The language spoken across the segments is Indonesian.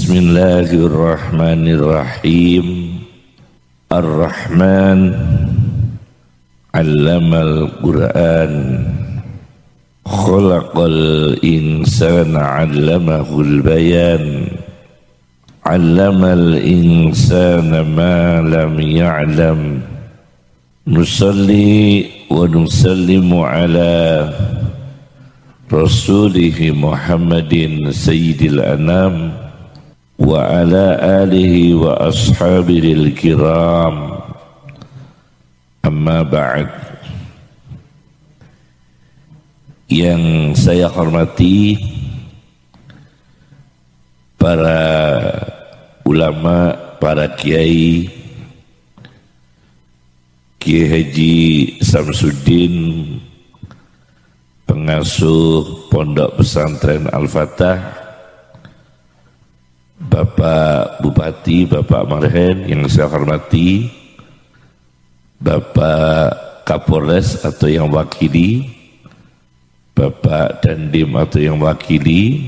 Bismillahirrahmanirrahim. Ar-Rahman 'allamal Qur'an, khalaqal insana 'allamahul bayan, 'allamal insana ma lam ya'lam. Nusalli wa nusallimu ala Rasulihi Muhammadin Sayyidil Anam wa ala alihi wa ashabihil kiram. Amma ba'd. Yang saya hormati para ulama, para kiai, Kiai Haji Samsuddin, pengasuh Pondok Pesantren Al-Fatah, Bapak Bupati, Bapak Marhen yang saya hormati, Bapak Kapolres atau yang wakili, Bapak Dandim atau yang wakili,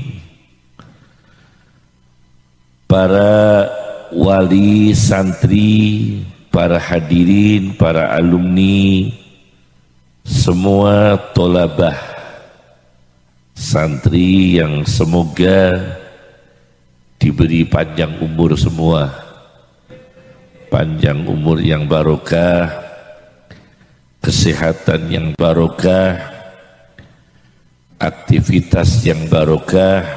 para wali santri, para hadirin, para alumni, semua tolabah santri yang semoga diberi panjang umur semua, panjang umur yang barokah, kesehatan yang barokah, aktivitas yang barokah,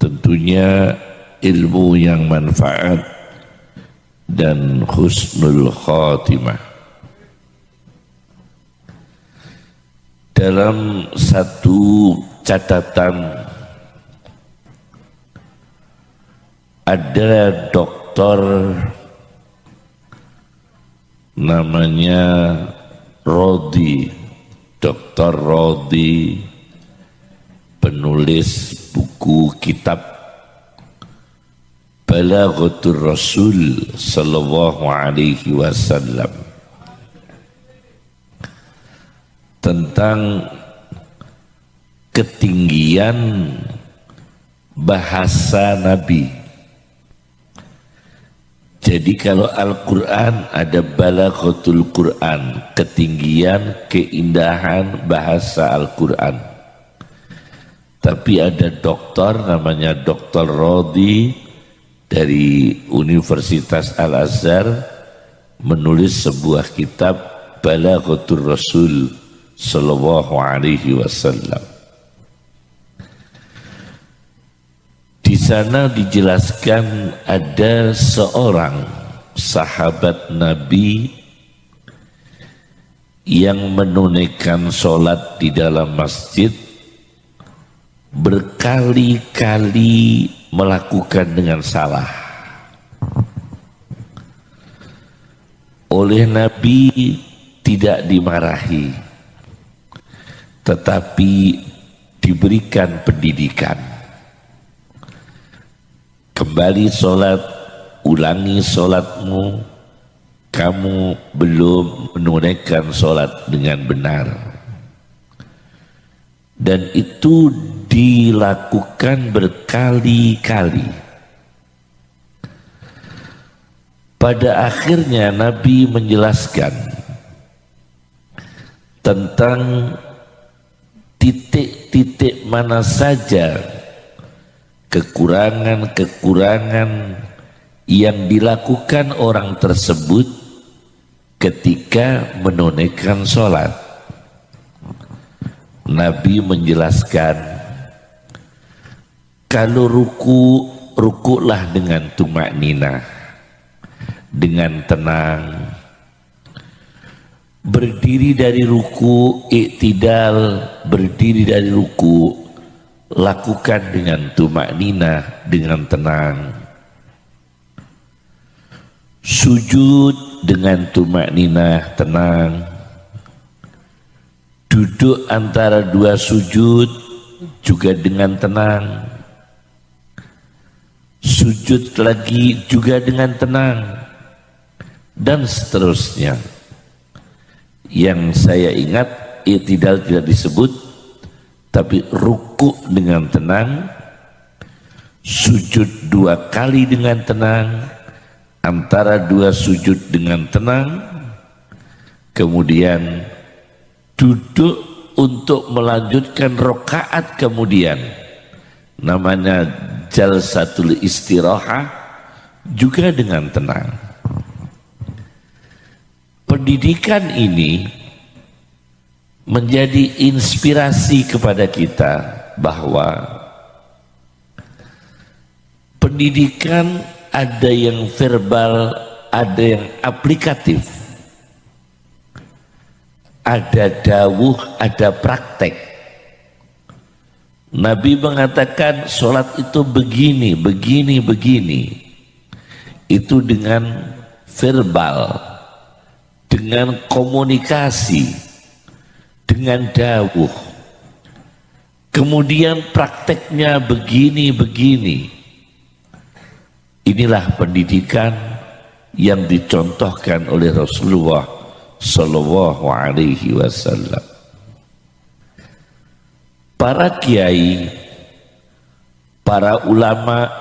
tentunya ilmu yang manfaat dan husnul khatimah. Dalam satu catatan, ada dokter namanya Rodi, Dr. Rodi, penulis buku kitab Balaghatur Rasul sallallahu alaihi wasallam, tentang ketinggian bahasa Nabi. Jadi kalau Al-Quran ada Balaghatul Quran, ketinggian, keindahan bahasa Al-Quran. Tapi ada dokter namanya Dr. Rodi dari Universitas Al-Azhar menulis sebuah kitab Balaghatur Rasul sallallahu alaihi wasallam. Di sana dijelaskan ada seorang sahabat Nabi yang menunaikan sholat di dalam masjid berkali-kali melakukan dengan salah. Oleh Nabi tidak dimarahi, tetapi diberikan pendidikan. Kembali sholat, ulangi sholatmu, kamu belum menunaikan sholat dengan benar. Dan itu dilakukan berkali-kali. Pada akhirnya Nabi menjelaskan tentang titik-titik mana saja kekurangan-kekurangan yang dilakukan orang tersebut ketika menunaikan sholat. Nabi menjelaskan, kalau rukulah dengan tumakninah, dengan tenang. Berdiri dari ruku, iktidal, berdiri dari ruku, lakukan dengan tumakninah, dengan tenang. Sujud dengan tumakninah, tenang. Duduk antara dua sujud juga dengan tenang. Sujud lagi juga dengan tenang. Dan seterusnya. Yang saya ingat, i'tidal tidak disebut, tapi ruku dengan tenang, sujud 2 kali dengan tenang, antara 2 sujud dengan tenang, kemudian duduk untuk melanjutkan rakaat kemudian, namanya jalsatul istirahah, juga dengan tenang. Pendidikan ini menjadi inspirasi kepada kita bahwa pendidikan ada yang verbal, ada yang aplikatif, ada dawuh, ada praktek. Nabi mengatakan sholat itu begini, begini, begini. Itu dengan verbal, dengan komunikasi, dengan dawuh. Kemudian prakteknya begini, begini. Inilah pendidikan yang dicontohkan oleh Rasulullah Sallallahu Alaihi Wasallam. Para kiai, para ulama,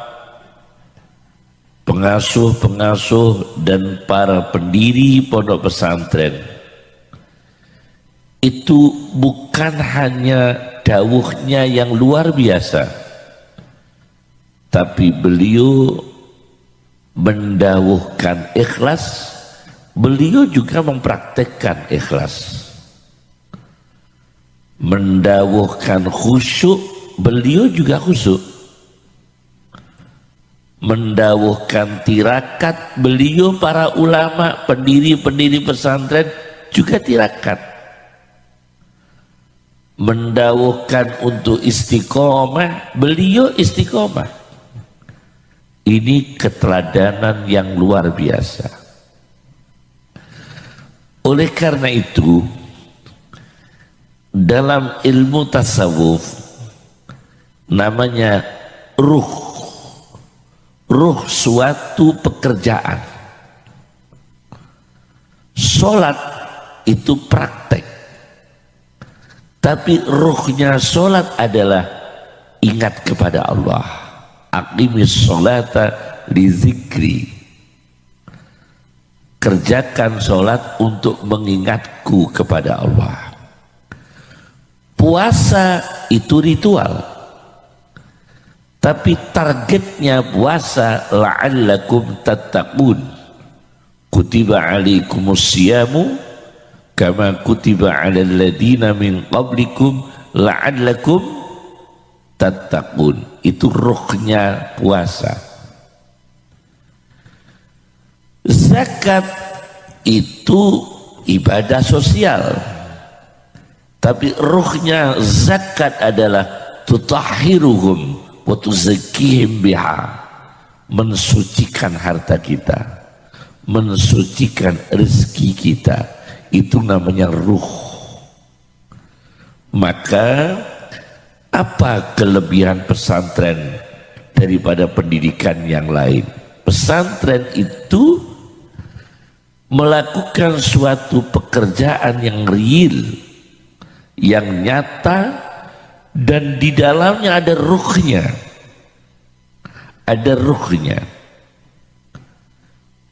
pengasuh-pengasuh dan para pendiri pondok pesantren itu bukan hanya dawuhnya yang luar biasa, tapi beliau mendawuhkan ikhlas, beliau juga mempraktekkan ikhlas. Mendawuhkan khusyuk, beliau juga khusyuk. Mendawuhkan tirakat, beliau para ulama, pendiri-pendiri pesantren juga tirakat. Mendawuhkan untuk istiqomah, beliau istiqomah. Ini keteladanan yang luar biasa. Oleh karena itu, dalam ilmu tasawuf namanya ruh suatu pekerjaan. Sholat itu praktek, tapi ruhnya sholat adalah ingat kepada Allah. Aqimis sholata li zikri. Kerjakan sholat untuk mengingatku kepada Allah. Puasa itu ritual, tapi targetnya puasa la'allakum tattaqun. Kutiba alaikumus siyamu kama kutiba alal ladina min qablikum la'allakum tattaqun. Itu ruhnya puasa. Zakat itu ibadah sosial, tapi ruhnya zakat adalah tutahhiruhum wa tuzakkihim biha. Mensucikan harta kita, mensucikan rezeki kita, itu namanya ruh. Maka apa kelebihan pesantren daripada pendidikan yang lain? Pesantren itu melakukan suatu pekerjaan yang real, yang nyata, dan di dalamnya ada ruhnya. Ada ruhnya.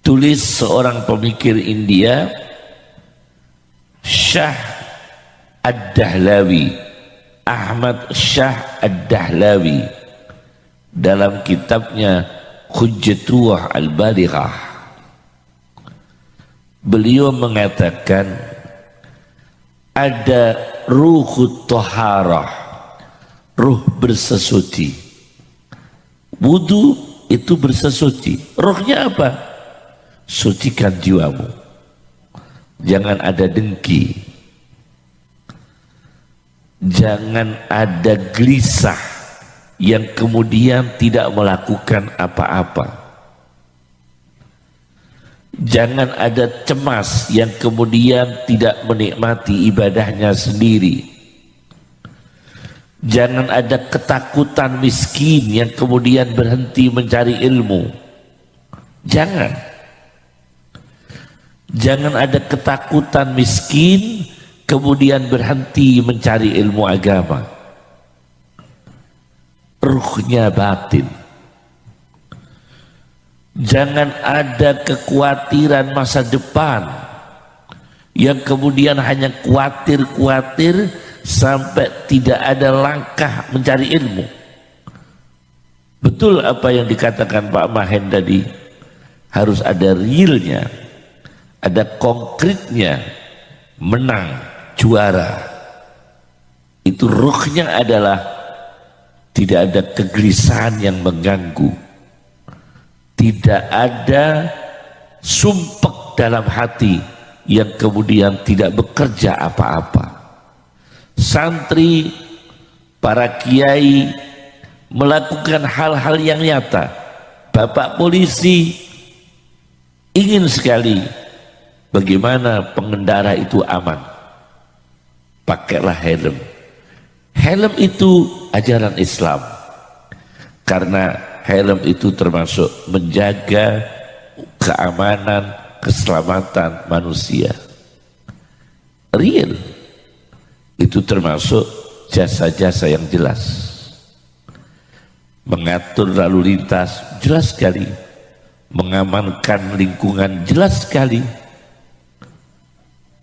Tulis seorang pemikir India, Shah Ad-Dahlawi, Ahmad Shah Ad-Dahlawi, dalam kitabnya Hujjatullah Al-Balighah. Beliau mengatakan ada ruhut toharah, ruh bersesuci. Wudu itu bersesuci. Rohnya apa? Sucikan jiwamu. Jangan ada dengki. Jangan ada gelisah yang kemudian tidak melakukan apa-apa. Jangan ada cemas yang kemudian tidak menikmati ibadahnya sendiri. Jangan ada ketakutan miskin yang kemudian berhenti mencari ilmu. Jangan. Jangan ada ketakutan miskin kemudian berhenti mencari ilmu agama. Ruhnya batin. Jangan ada kekhawatiran masa depan yang kemudian hanya khawatir sampai tidak ada langkah mencari ilmu. Betul apa yang dikatakan Pak Mahen tadi, harus ada realnya, ada konkretnya, menang, juara. Itu ruhnya adalah tidak ada kegelisahan yang mengganggu, tidak ada sumpek dalam hati yang kemudian tidak bekerja apa-apa. Santri, para kiai melakukan hal-hal yang nyata. Bapak polisi ingin sekali bagaimana pengendara itu aman. Pakailah helm. Helm itu ajaran Islam, karena helm itu termasuk menjaga keamanan, keselamatan manusia. Real itu termasuk jasa-jasa yang jelas. Mengatur lalu lintas jelas sekali, mengamankan lingkungan jelas sekali.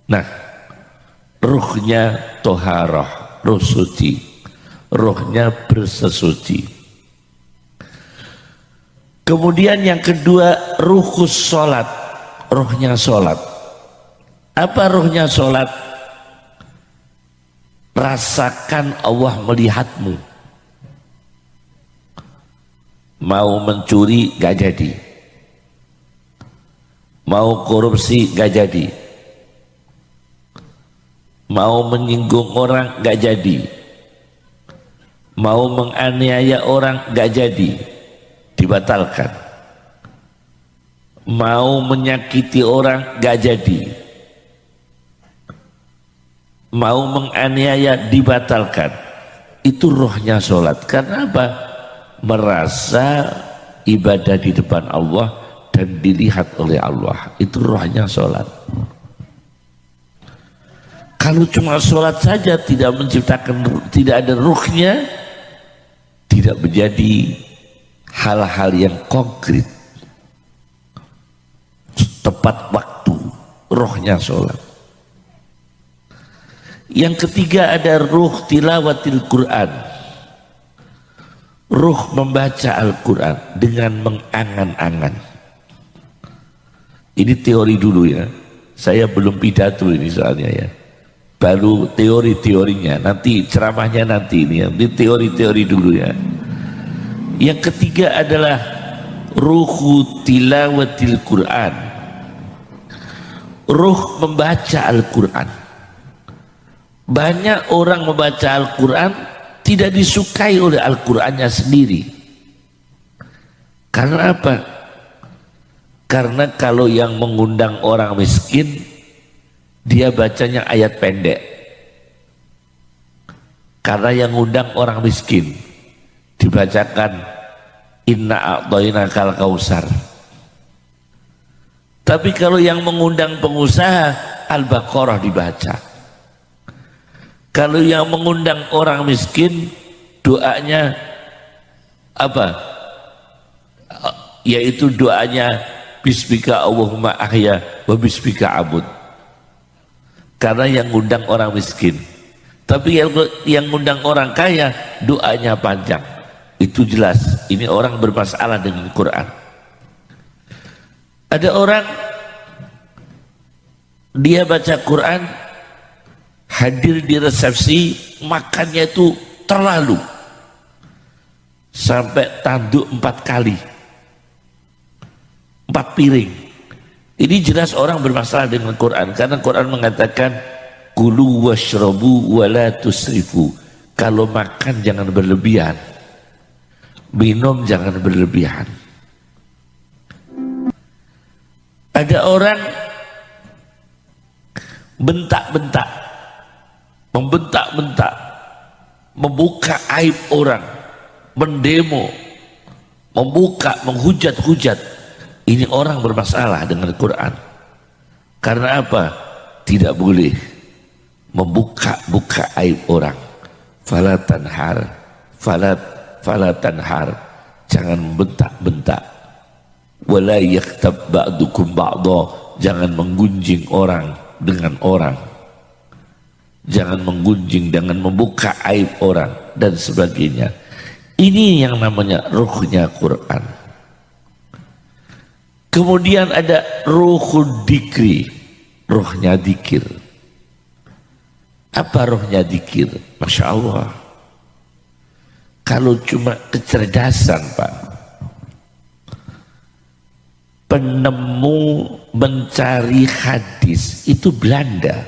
Nah, ruhnya toharoh, ruh suci, ruhnya bersesuci. Kemudian yang kedua, ruhus sholat, ruhnya sholat. Apa ruhnya sholat? Rasakan Allah melihatmu. Mau mencuri gak jadi, mau korupsi gak jadi, mau menyinggung orang gak jadi, mau menganiaya orang gak jadi, dibatalkan. Mau menyakiti orang gak jadi, mau menganiaya dibatalkan. Itu rohnya sholat. Karena apa? Merasa ibadah di depan Allah dan dilihat oleh Allah. Itu rohnya sholat. Kalau cuma sholat saja tidak menciptakan, tidak ada ruhnya, tidak menjadi hal-hal yang konkret, tepat waktu, rohnya sholat. Yang ketiga ada ruh tilawatil Quran, ruh membaca Al-Quran dengan mengangan-angan. Ini teori dulu ya, saya belum pidato ini soalnya ya, baru teori-teorinya, nanti ceramahnya nanti ini teori-teori dulu ya. Yang ketiga adalah ruhu tilawatil Quran, ruh membaca Al-Quran. Banyak orang membaca Al-Quran tidak disukai oleh Al-Qurannya sendiri. Karena apa? Karena kalau yang mengundang orang miskin, dia bacanya ayat pendek. Karena yang mengundang orang miskin dibacakan inna a'thainakal kausar. Tapi kalau yang mengundang pengusaha, Al-Baqarah dibaca. Kalau yang mengundang orang miskin, doanya apa? Yaitu doanya bismika Allahumma ahya wa bismika abud. Karena yang mengundang orang miskin. Tapi yang mengundang orang kaya, doanya panjang. Itu jelas, ini orang bermasalah dengan Quran. Ada orang, dia baca Quran, hadir di resepsi, makannya itu terlalu, sampai tanduk 4 kali, 4 piring. Ini jelas orang bermasalah dengan Quran, karena Quran mengatakan kulu washrabu wala tusrifu. Kalau makan jangan berlebihan, minum jangan berlebihan. Ada orang bentak-bentak, membentak-bentak, membuka aib orang, mendemo, membuka, menghujat-hujat. Ini orang bermasalah dengan Quran. Karena apa? Tidak boleh membuka-buka aib orang. Fala tanhar, jangan membentak-bentak. wala yaktab ba'dukum ba'dha, jangan menggunjing orang dengan orang, jangan menggunjing, jangan membuka aib orang dan sebagainya. Ini yang namanya ruhnya Quran. Kemudian ada ruhul dikri, ruhnya dikir. Apa ruhnya dikir? Masya Allah, kalau cuma kecerdasan Pak, penemu mencari hadis itu Belanda,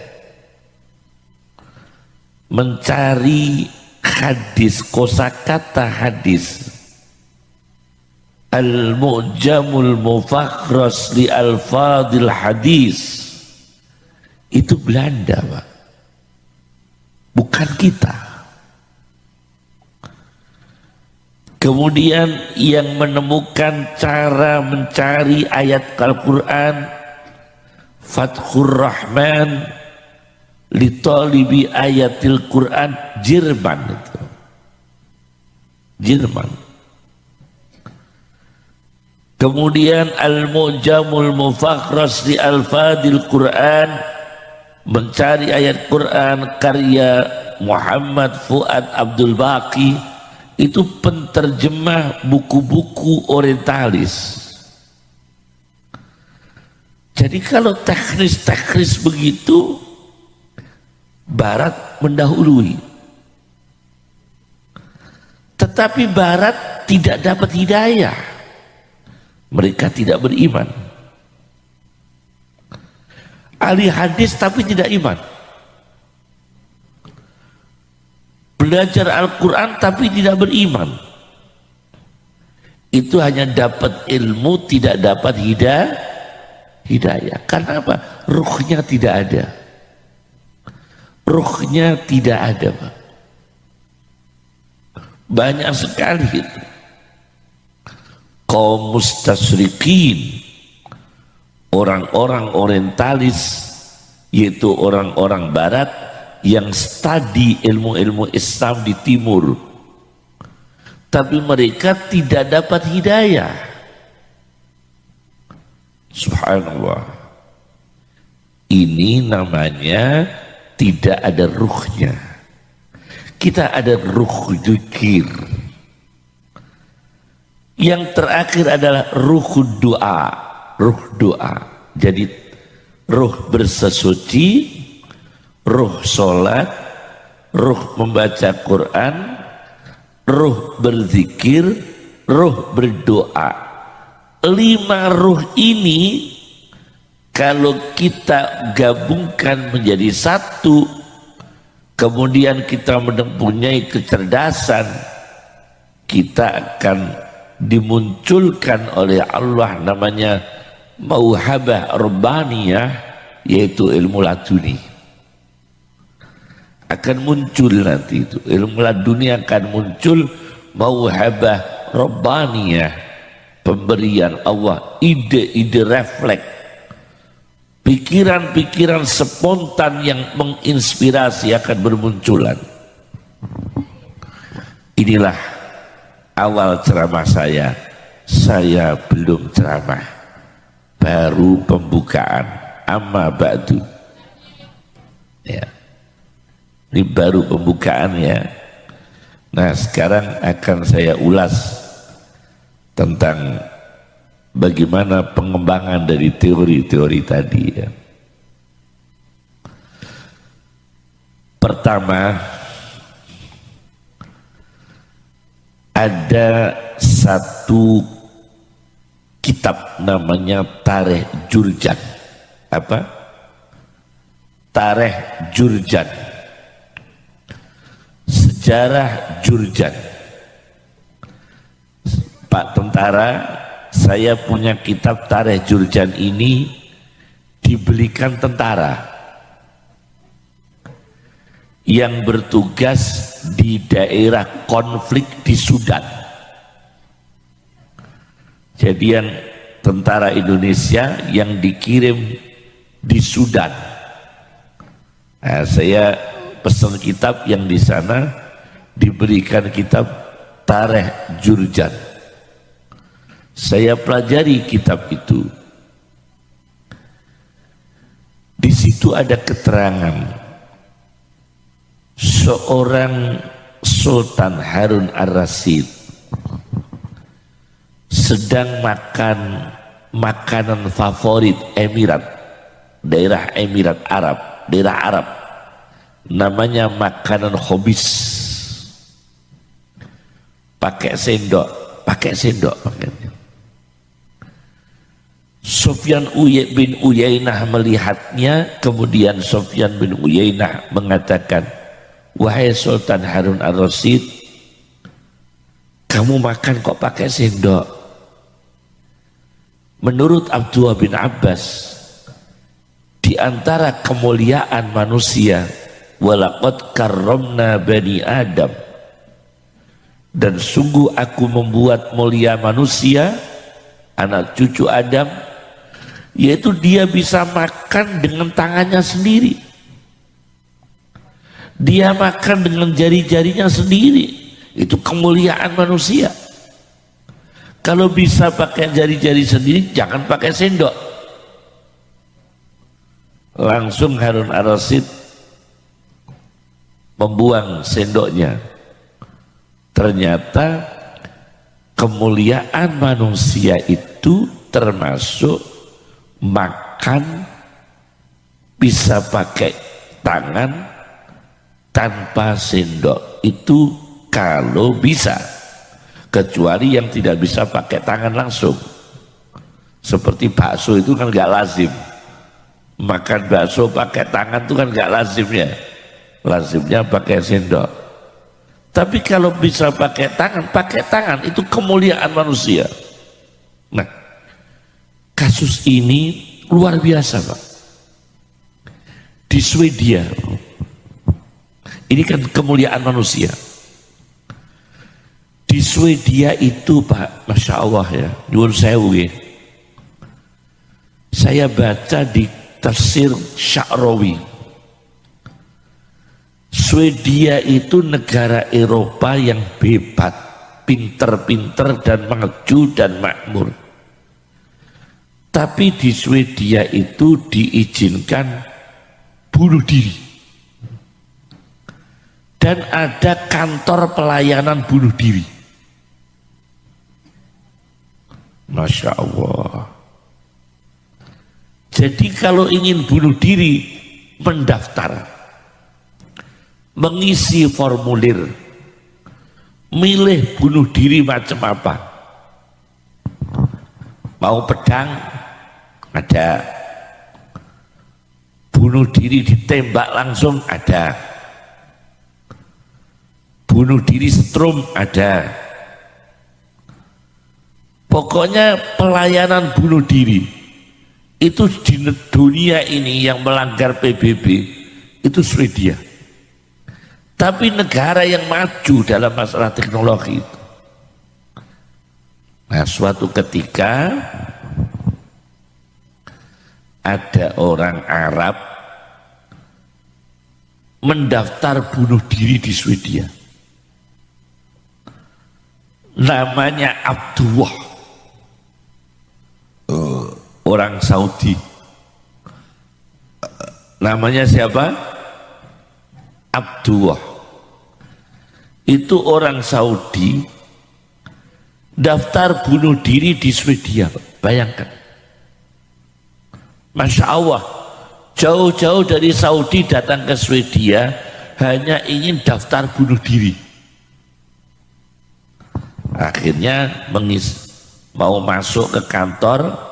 mencari hadis, kosakata hadis, al-mu'jamul mufakhras li alfadil hadis, itu Belanda Pak, bukan kita. Kemudian yang menemukan cara mencari ayat Al-Quran, Fathur Rahman li talibi ayatil Quran, Jerman itu. Jerman. Kemudian Al-Mu'jamul Mufakhras li Alfadil Quran, mencari ayat Quran, karya Muhammad Fuad Abdul Baqi, itu penterjemah buku-buku orientalis. Jadi kalau teknis-teknis begitu, Barat mendahului. Tetapi Barat tidak dapat hidayah, mereka tidak beriman. Ahli hadis tapi tidak iman. Belajar Al-Quran tapi tidak beriman. Itu hanya dapat ilmu, tidak dapat hidayah. Karena apa? Ruhnya tidak ada. Ruhnya tidak ada Pak. Banyak sekali itu kaum mustasyriqin, orang-orang orientalis, yaitu orang-orang Barat yang studi ilmu-ilmu Islam di timur, tapi mereka tidak dapat hidayah. Subhanallah, ini namanya tidak ada ruhnya. Kita ada ruh dzikir. Yang terakhir adalah ruh doa, ruh doa. Jadi ruh bersesuci, ruh sholat, ruh membaca Quran, ruh berzikir, ruh berdoa. 5 ruh ini kalau kita gabungkan menjadi satu, kemudian kita mempunyai kecerdasan, kita akan dimunculkan oleh Allah namanya mauhabah rabbaniyah, yaitu ilmu laduni. Akan muncul nanti itu ilmu laduni, akan muncul mauhabah rabbaniyah, pemberian Allah, ide-ide refleks, pikiran-pikiran spontan yang menginspirasi akan bermunculan. Inilah awal ceramah saya. Saya belum ceramah, baru pembukaan. Amma ba'du. Ya. Ini baru pembukaan ya. Nah sekarang akan saya ulas tentang bagaimana pengembangan dari teori-teori tadi ya. Pertama, ada satu kitab namanya Tarikh Jurjan. Apa? Tarikh Jurjan, sejarah Jurjan. Pak Tentara, saya punya kitab Tarikh Jurjan ini dibelikan tentara yang bertugas di daerah konflik di Sudan. Jadi yang tentara Indonesia yang dikirim di Sudan. Nah, saya pesan kitab yang di sana, diberikan kitab Tarikh Jurjan, Saya pelajari kitab itu. Di situ ada keterangan seorang Sultan Harun Ar-Rasyid sedang makan makanan favorit Emirat, daerah Emirat Arab, daerah Arab, namanya makanan khobis. Pakai sendok pakainya. Sufyan bin Uyainah melihatnya, kemudian Sufyan bin Uyainah mengatakan, wahai Sultan Harun Ar-Rasyid, kamu makan kok pakai sendok? Menurut Abdullah bin Abbas, di antara kemuliaan manusia, walaqad karramna bani Adam, dan sungguh aku membuat mulia manusia, anak cucu Adam, yaitu dia bisa makan dengan tangannya sendiri. Dia makan dengan jari-jarinya sendiri. Itu kemuliaan manusia. Kalau bisa pakai jari-jari sendiri, jangan pakai sendok. Langsung Harun Ar-Rasyid membuang sendoknya. Ternyata kemuliaan manusia itu termasuk makan bisa pakai tangan tanpa sendok. Itu kalau bisa, kecuali yang tidak bisa pakai tangan langsung. Seperti bakso itu kan gak lazim. Makan bakso pakai tangan itu kan gak lazimnya. Lazimnya pakai sendok. Tapi kalau bisa pakai tangan itu kemuliaan manusia. Nah, kasus ini luar biasa, Pak. Di Swedia, ini kan kemuliaan manusia. Di Swedia itu, Pak, Masya Allah ya, nyuwun sewu ya. Saya baca di tafsir Sya'rawi, Swedia itu negara Eropa yang hebat, pinter-pinter dan maju dan makmur. Tapi di Swedia itu diizinkan bunuh diri. Dan ada kantor pelayanan bunuh diri. Masya Allah. Jadi kalau ingin bunuh diri, mendaftar, mengisi formulir, milih bunuh diri macam apa. Mau pedang, ada. Bunuh diri ditembak langsung, ada. Bunuh diri setrum, ada. Pokoknya pelayanan bunuh diri itu di dunia ini yang melanggar PBB itu Swedia. Tapi negara yang maju dalam masalah teknologi itu. Nah, suatu ketika ada orang Arab mendaftar bunuh diri di Swedia. Namanya Abdullah. Orang Saudi. Namanya siapa? Abdullah. Itu orang Saudi daftar bunuh diri di Swedia. Bayangkan. Masya Allah, jauh-jauh dari Saudi datang ke Swedia hanya ingin daftar bunuh diri. Akhirnya mau masuk ke kantor,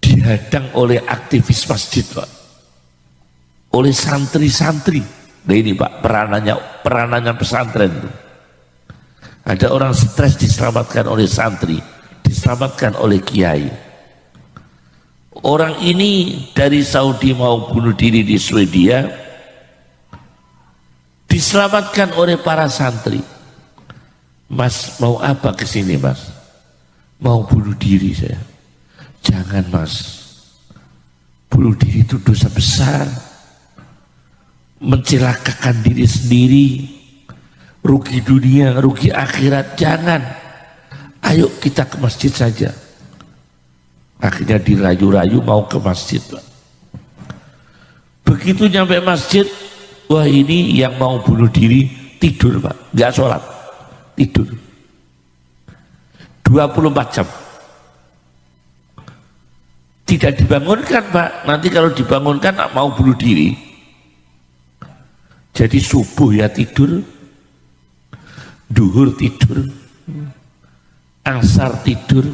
dihadang oleh aktivis masjid, Pak, oleh santri-santri. Nah ini Pak, peranannya pesantren itu. Ada orang stres diselamatkan oleh santri, diselamatkan oleh kiai. Orang ini dari Saudi mau bunuh diri di Swedia, diselamatkan oleh para santri. Mas, mau apa ke sini, Mas? Mau bunuh diri saya. Jangan, Mas. Bunuh diri itu dosa besar. Mencelakakan diri sendiri. Rugi dunia, rugi akhirat. Jangan. Ayo kita ke masjid saja. Akhirnya dirayu-rayu mau ke masjid, Pak. Begitu nyampe masjid, wah ini yang mau bunuh diri tidur, Pak, nggak sholat, tidur 24 jam. Tidak dibangunkan, Pak. Nanti kalau dibangunkan mau bunuh diri. Jadi subuh ya tidur, duhur tidur, asar tidur,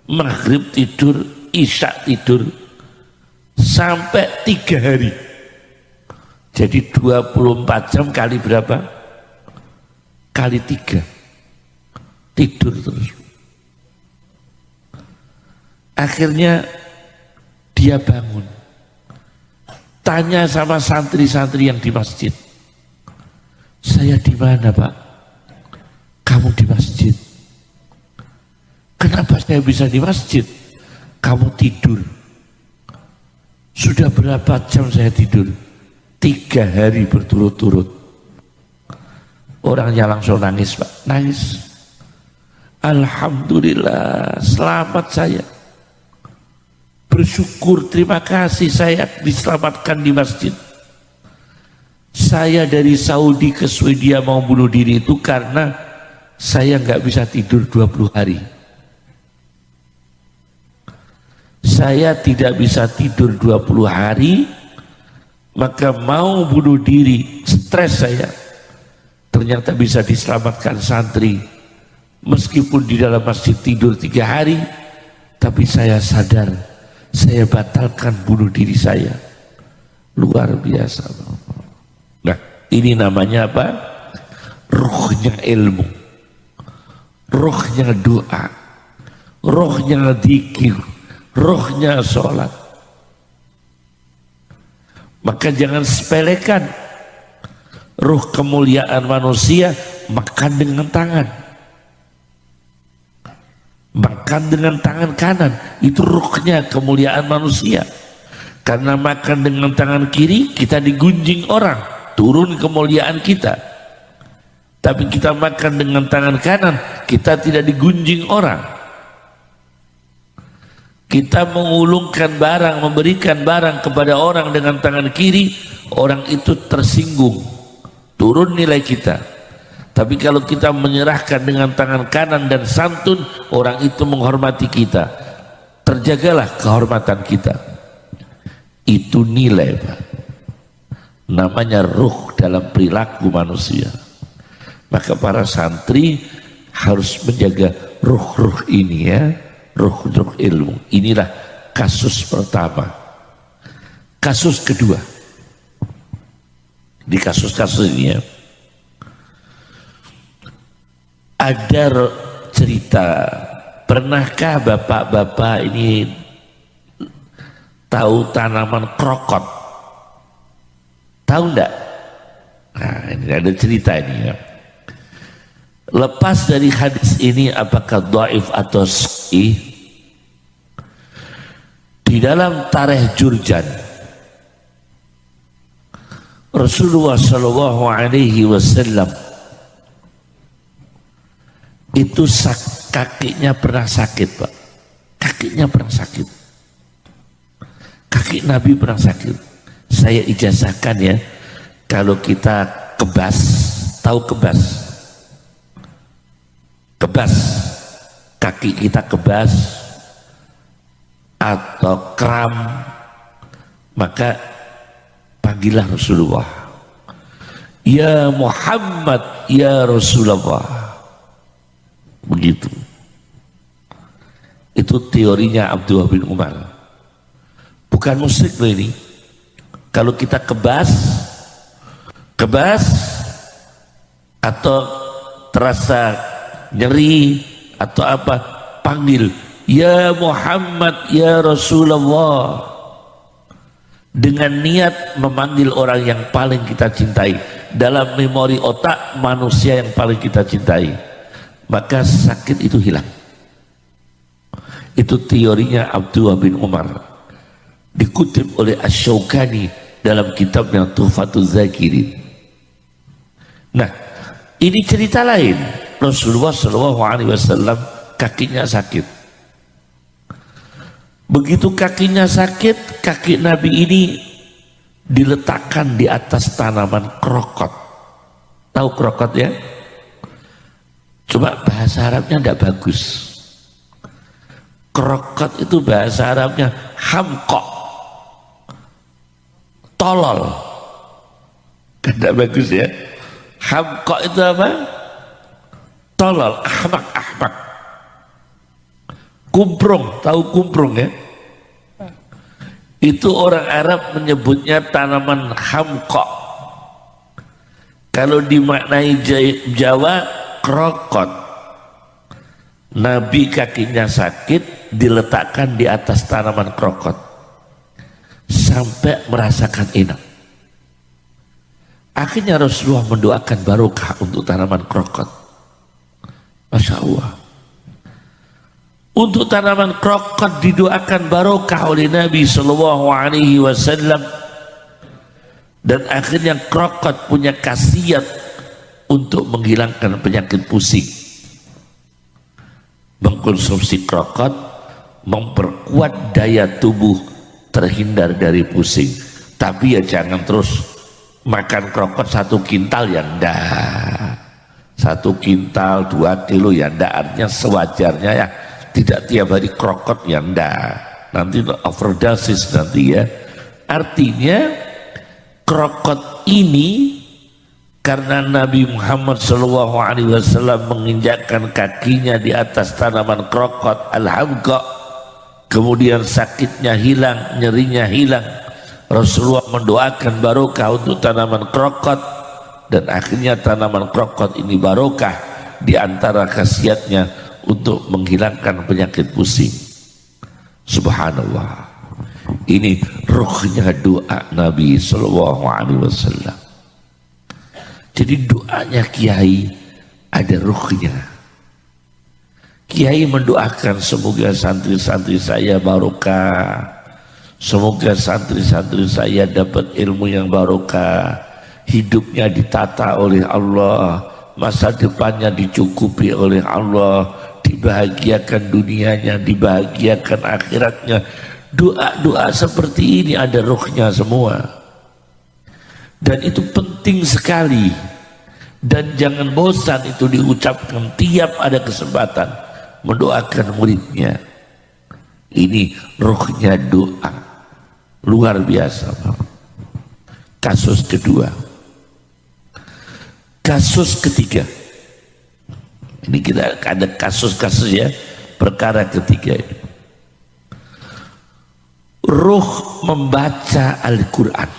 maghrib tidur, isya tidur, sampai 3 hari. Jadi 24 jam kali berapa? Kali 3. Tidur terus. Akhirnya dia bangun. Tanya sama santri-santri yang di masjid. Saya di mana, Pak? Kamu di masjid. Kenapa saya bisa di masjid? Kamu tidur. Sudah berapa jam saya tidur? 3 hari berturut-turut. Orangnya langsung nangis, Pak. Nangis. Alhamdulillah, selamat saya. Bersyukur, terima kasih saya diselamatkan di masjid. Saya dari Saudi ke Swedia mau bunuh diri itu karena saya nggak bisa tidur 20 hari. Saya tidak bisa tidur 20 hari, maka mau bunuh diri, stres saya. Ternyata bisa diselamatkan santri. Meskipun di dalam masjid tidur 3 hari, tapi saya sadar, saya batalkan bunuh diri saya. Luar biasa. Nah, ini namanya apa? Ruhnya ilmu, ruhnya doa, ruhnya dzikir, ruhnya sholat. Maka jangan sepelekan ruh kemuliaan manusia. Makan dengan tangan, makan dengan tangan kanan, itu ruhnya kemuliaan manusia. Karena makan dengan tangan kiri kita digunjing orang, turun kemuliaan kita. Tapi kita makan dengan tangan kanan, kita tidak digunjing orang. Kita mengulungkan barang, memberikan barang kepada orang dengan tangan kiri, orang itu tersinggung, turun nilai kita. Tapi kalau kita menyerahkan dengan tangan kanan dan santun, orang itu menghormati kita. Terjagalah kehormatan kita. Itu nilai, Pak. Namanya ruh dalam perilaku manusia. Maka para santri harus menjaga ruh-ruh ini, ya, ruh-ruh ilmu. Inilah kasus pertama. Kasus kedua. Di kasus-kasus ini, ya, ada cerita. Pernahkah bapak-bapak ini tahu tanaman krokot? Tahu enggak? Nah, ini ada cerita ini, ya. Lepas dari hadis ini, apakah dhaif atau sahih? Di dalam Tarikh Jurjan, Rasulullah Shallallahu Alaihi Wasallam itu kakinya pernah sakit, Pak. Kakinya pernah sakit. Kaki Nabi pernah sakit. Saya ijazahkan, ya, kalau kita kebas, tahu kebas? Kebas, kaki kita kebas atau kram, maka panggillah Rasulullah. Ya Muhammad, ya Rasulullah. Begitu. Itu teorinya Abdullah bin Umar. Bukan musyrik loh ini. Kalau kita kebas atau terasa nyeri atau apa, panggil ya Muhammad, ya Rasulullah, dengan niat memanggil orang yang paling kita cintai. Dalam memori otak manusia yang paling kita cintai, maka sakit itu hilang. Itu teorinya Abdullah bin Umar, dikutip oleh Asy-Syaukani dalam kitabnya Tuhfatul Zakirin. Nah, ini cerita lain. Rasulullah Shallallahu Alaihi Wasallam kakinya sakit. Begitu kakinya sakit, kaki Nabi ini diletakkan di atas tanaman krokot. Tahu krokot ya? Cuma bahasa Arabnya tidak bagus. Krokot itu bahasa Arabnya hamkok, tolol. Tidak bagus ya. Hamkok itu apa? Tolol, ahmak. Kumprung, tahu kumprung ya? Itu orang Arab menyebutnya tanaman hamkok. Kalau dimaknai Jawa, krokot. Nabi kakinya sakit, diletakkan di atas tanaman krokot sampai merasakan enak. Akhirnya Rasulullah mendoakan barokah untuk tanaman krokot. Masya Allah. Untuk tanaman krokot didoakan barokah oleh Nabi Shallallahu Alaihi Wasallam. Dan akhirnya krokot punya khasiat untuk menghilangkan penyakit pusing. Mengkonsumsi krokot memperkuat daya tubuh terhindar dari pusing. Tapi ya jangan terus makan krokot 1 kintal ya enggak. 1 kintal 2 kilo ya enggak. Artinya sewajarnya ya. Tidak tiap hari krokot ya enggak. Nanti overdosis nanti ya. Artinya krokot ini karena Nabi Muhammad SAW menginjakkan kakinya di atas tanaman krokot al-hamqa, kemudian sakitnya hilang, nyerinya hilang. Rasulullah mendoakan barokah untuk tanaman krokot, dan akhirnya tanaman krokot ini barokah. Di antara khasiatnya untuk menghilangkan penyakit pusing. Subhanallah. Ini ruhnya doa Nabi SAW. Jadi doanya Kiai ada ruhnya. Kiai mendoakan semoga santri-santri saya barokah, semoga santri-santri saya dapat ilmu yang barokah, hidupnya ditata oleh Allah, masa depannya dicukupi oleh Allah, dibahagiakan dunianya, dibahagiakan akhiratnya. Doa-doa seperti ini ada ruhnya semua. Dan itu penting sekali. Dan jangan bosan itu diucapkan tiap ada kesempatan mendoakan muridnya. Ini ruhnya doa. Luar biasa. Kasus kedua. Kasus ketiga. Ini kita ada kasus-kasus ya. Perkara ketiga ini. Ruh membaca Al-Quran.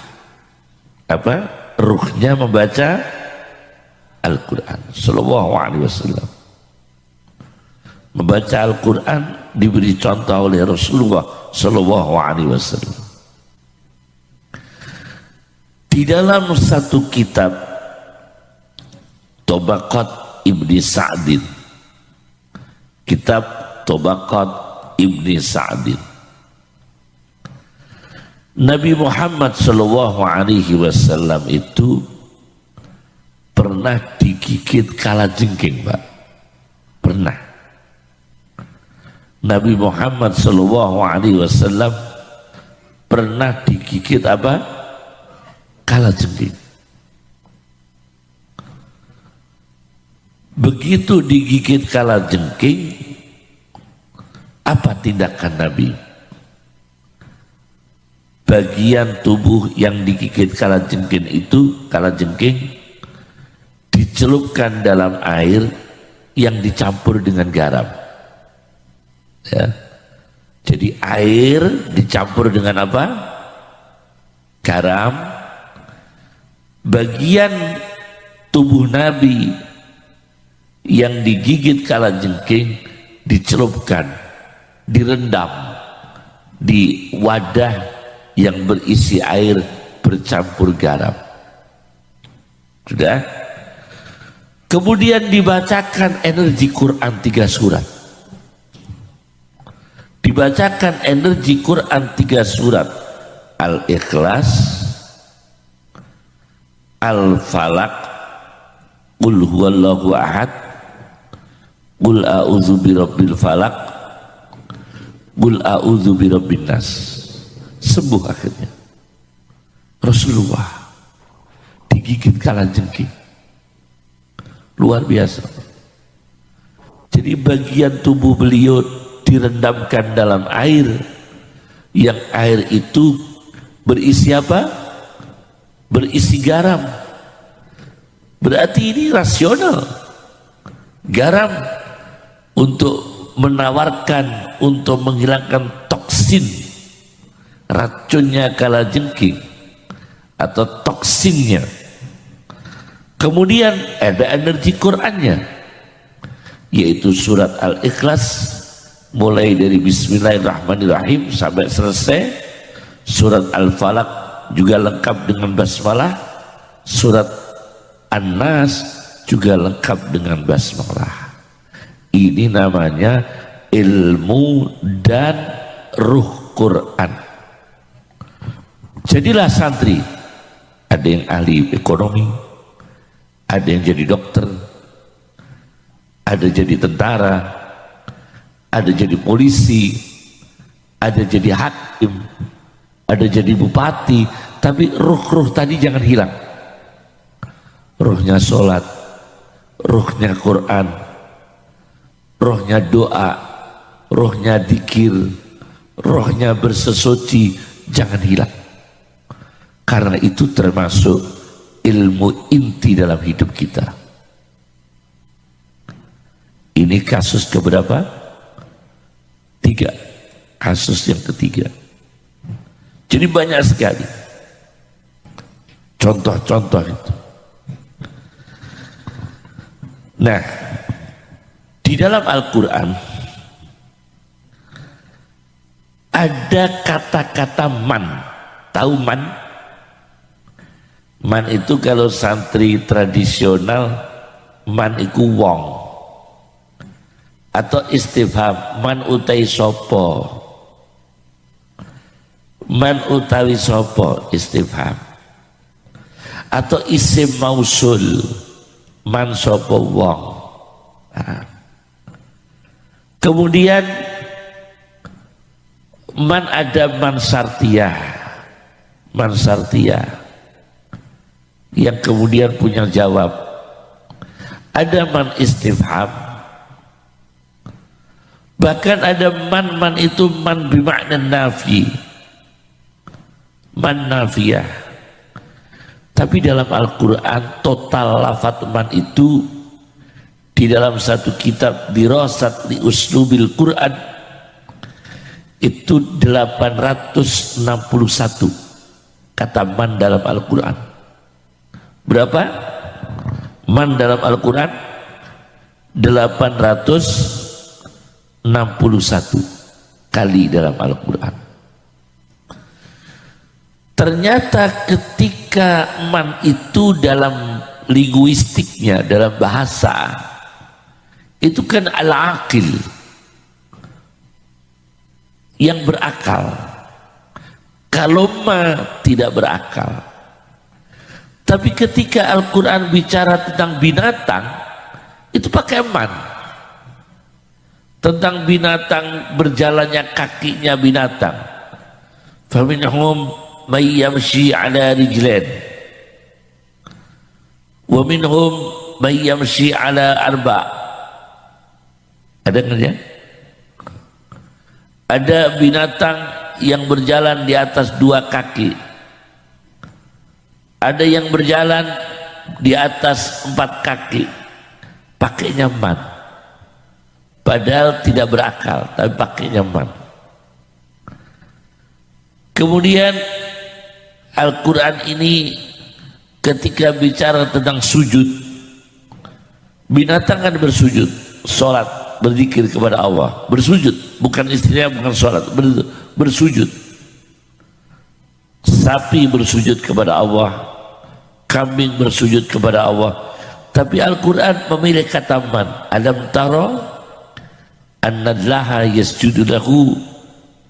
Apa? Ruhnya membaca Al-Quran. Sallallahu Alaihi Wasallam. Membaca Al-Quran diberi contoh oleh Rasulullah Sallallahu Alaihi Wasallam. Di dalam satu kitab Tabaqat Ibni Sa'din, kitab Tabaqat Ibni Sa'din, Nabi Muhammad Shallallahu Alaihi Wasallam itu pernah digigit kalajengking, Pak. Pernah. Nabi Muhammad Shallallahu Alaihi Wasallam pernah digigit apa? Kalajengking. Begitu digigit kalajengking, apa tindakan Nabi? Bagian tubuh yang digigit kalajengking itu, kalajengking dicelupkan dalam air yang dicampur dengan garam. Ya. Jadi air dicampur dengan apa? Garam. Bagian tubuh Nabi yang digigit kalajengking dicelupkan, direndam di wadah yang berisi air bercampur garam. Sudah? Kemudian dibacakan energi Quran 3 surat. Dibacakan energi Quran 3 surat. Al-Ikhlas, Al-Falaq, Qul huwallahu ahad, Qul a'udzu birabbil falaq, qul a'udzu birabbin nas. Sembuh akhirnya. Rasulullah digigit kalajengking. Luar biasa. Jadi bagian tubuh beliau direndamkan dalam air, yang air itu berisi apa? Berisi garam. Berarti ini rasional. Garam untuk menawarkan, untuk menghilangkan toksin, racunnya kalajengking atau toksinnya. Kemudian ada energi Qur'annya, yaitu surat Al-Ikhlas, mulai dari Bismillahirrahmanirrahim sampai selesai. Surat Al-Falaq juga lengkap dengan basmalah. Surat An-Nas juga lengkap dengan basmalah. Ini namanya ilmu dan ruh Quran. Jadilah santri. Ada yang ahli ekonomi, ada yang jadi dokter, ada jadi tentara, ada jadi polisi, ada jadi hakim, ada jadi bupati. Tapi ruh-ruh tadi jangan hilang. Ruhnya sholat, ruhnya Quran, ruhnya doa, ruhnya dzikir, ruhnya bersesuci, jangan hilang. Karena itu termasuk ilmu inti dalam hidup kita. Ini kasus keberapa? 3. Kasus yang ketiga. Jadi banyak sekali contoh-contoh itu. Nah, di dalam Al-Quran ada kata-kata man. Tahu man? Man itu kalau santri tradisional, man iku wong. Atau istifham, man utai sopo. Man utawi sopo, istifham. Atau isim mausul, man sopo wong. Nah. Kemudian man ada man sartiyah. Man sartiyah yang kemudian punya jawab. Ada man istifham, bahkan ada man itu man bimakna nafi, man nafiyah. Tapi dalam Al-Quran total lafaz man itu di dalam satu kitab dirasat li uslubil Quran itu 861 kata man dalam Al-Quran. Berapa? Man dalam Al-Quran 861 kali dalam Al-Quran. Ternyata ketika man itu dalam linguistiknya, dalam bahasa, itu kan al-aqil, yang berakal. Kalau ma tidak berakal. Tapi ketika Al-Quran bicara tentang binatang, itu pakai man. Tentang binatang, berjalannya kakinya binatang. Faminhum may yamshi ala rijlain, wa minhum may yamshi ala arba. Ada kan ya? Ada binatang yang berjalan di atas 2 kaki. Ada yang berjalan di atas 4 kaki, pakainya man. Padahal tidak berakal, tapi pakainya man. Kemudian Al-Quran ini ketika bicara tentang sujud, binatang kan bersujud, sholat, berzikir kepada Allah, bersujud, bukan istrinya, bukan sholat, bersujud. Sapi bersujud kepada Allah, kambing bersujud kepada Allah. Tapi Al-Quran memilih kata man. Alam tara annallaha yasjudu lahu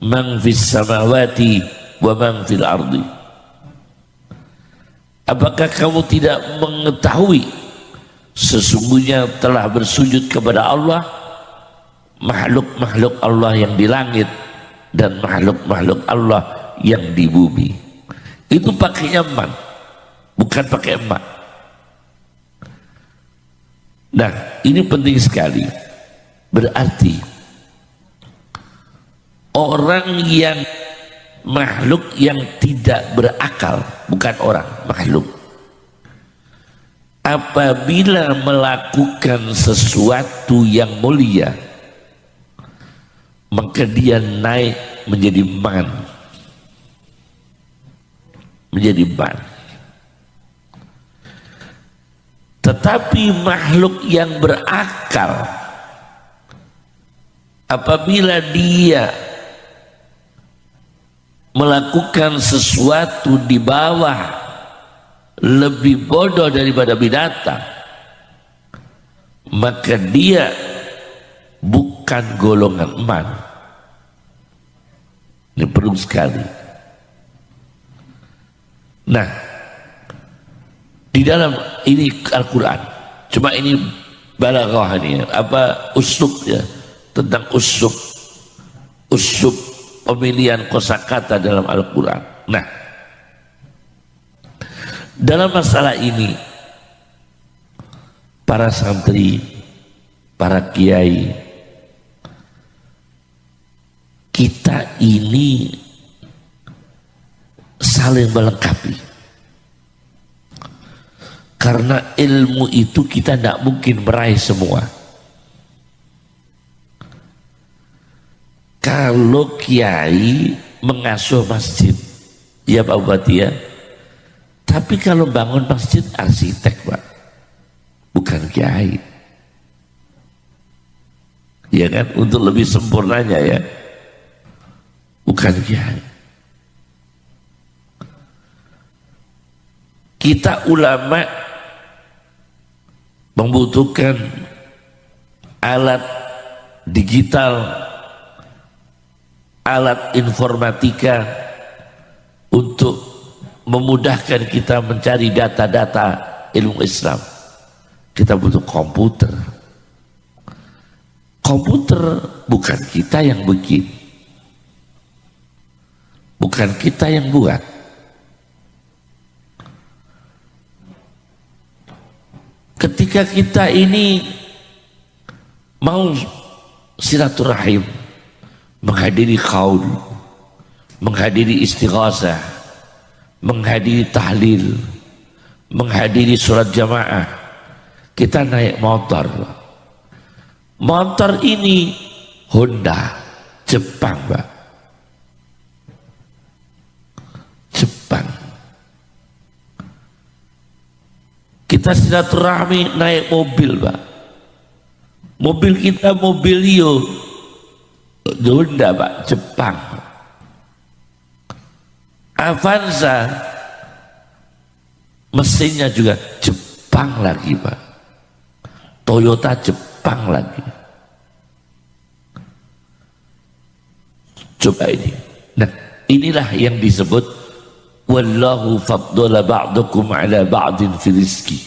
man fis samawati wa man fil ardi. Apakah kamu tidak mengetahui sesungguhnya telah bersujud kepada Allah makhluk-makhluk Allah yang di langit dan makhluk-makhluk Allah yang di bumi. Itu pakainya man, bukan pakai emak. Nah, ini penting sekali. Berarti orang yang makhluk yang tidak berakal, bukan orang, makhluk, apabila melakukan sesuatu yang mulia, maka dia naik menjadi man, menjadi man. Tetapi makhluk yang berakal, apabila dia melakukan sesuatu di bawah, lebih bodoh daripada binatang, maka dia bukan golongan man. Ini perlu sekali. Nah, di dalam ini Al-Quran, cuma ini balaghah ini, apa uslubnya, tentang uslub pemilihan kosakata dalam Al-Quran. Nah, dalam masalah ini para santri, para kiai, kita ini saling melengkapi. Karena ilmu itu kita tidak mungkin meraih semua. Kalau kiai mengasuh masjid, ya Pak Bupati ya, tapi kalau bangun masjid arsitek Pak, bukan kiai. Ya kan, untuk lebih sempurnanya ya, bukan kiai. Kita ulama membutuhkan alat digital, alat informatika untuk memudahkan kita mencari data-data ilmu Islam. Kita butuh komputer. Komputer bukan kita yang bikin, bukan kita yang buat. Ketika kita ini mau silaturahim, menghadiri qaul, menghadiri istighasah, menghadiri tahlil, menghadiri surat jamaah, kita naik motor. Motor ini Honda Jepang Pak, Jepang. Kita silaturahmi naik mobil Pak, mobil kita Mobilio Honda Pak, Jepang. Avanza mesinnya juga Jepang lagi Pak, Toyota Jepang lagi. Coba ini. Nah, inilah yang disebut wallahu faddala ba'dakum ala ba'din fi rizki.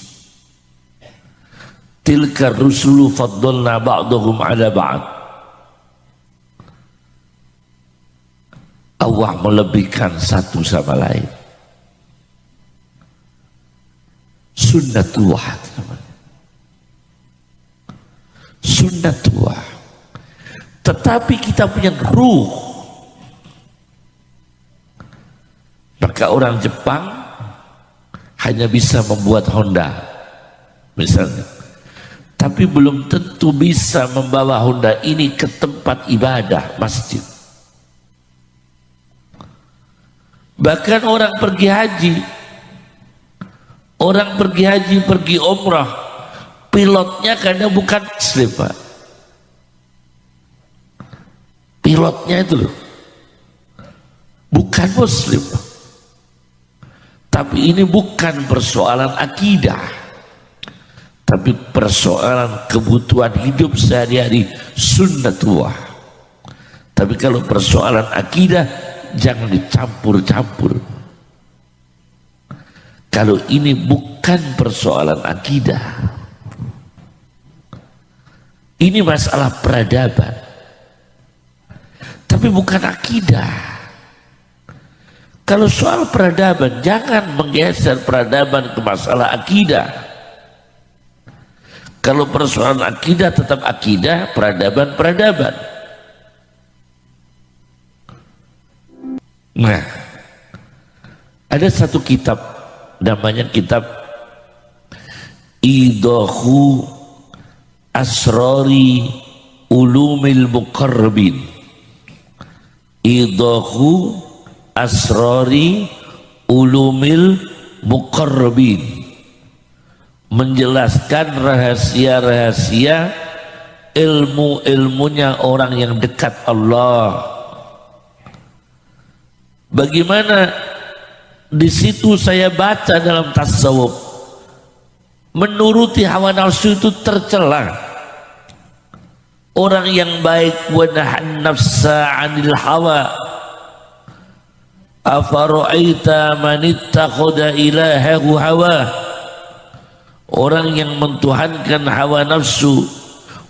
Tilka rusulu faddalna ba'dahum ala ba'd. Allah melebihkan satu sama lain. Sunnatullah. Sunnatullah. Tetapi kita punya ruh. Maka orang Jepang hanya bisa membuat Honda misalnya, tapi belum tentu bisa membawa Honda ini ke tempat ibadah masjid. Bahkan orang pergi haji, pergi umrah, pilotnya kadang bukan muslim Pak. Pilotnya itu loh bukan muslim Pak. Tapi ini bukan persoalan akidah, tapi persoalan kebutuhan hidup sehari-hari, sunnatullah. Tapi kalau persoalan akidah jangan dicampur-campur. Kalau ini bukan persoalan akidah, Ini masalah peradaban, tapi bukan akidah. Kalau soal peradaban, jangan menggeser peradaban ke masalah akidah. Kalau persoalan akidah tetap akidah, peradaban peradaban. Nah, ada satu kitab namanya kitab Idahu Asrari Ulumil Muqarrabin. Idahu Asrari Ulumil Muqarrabin, menjelaskan rahasia-rahasia ilmu-ilmunya orang yang dekat Allah. Bagaimana di situ saya baca dalam tasawuf, menuruti hawa nafsu itu tercela. Orang yang baik, wa nahan nafsa 'anil hawa, afara'aita man ittakhadha ilahahu hawa. Orang yang mentuhankan hawa nafsu,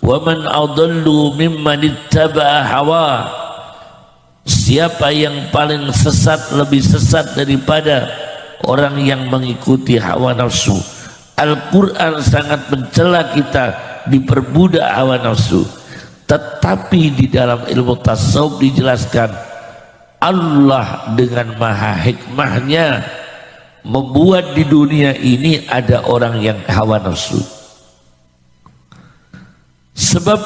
wa man adallu mimman ittaba'a hawa. Siapa yang paling sesat, lebih sesat daripada orang yang mengikuti hawa nafsu. Al-Quran sangat mencela kita diperbudak hawa nafsu, tetapi di dalam ilmu tasawuf dijelaskan Allah dengan maha hikmahnya membuat di dunia ini ada orang yang hawa nafsu. Sebab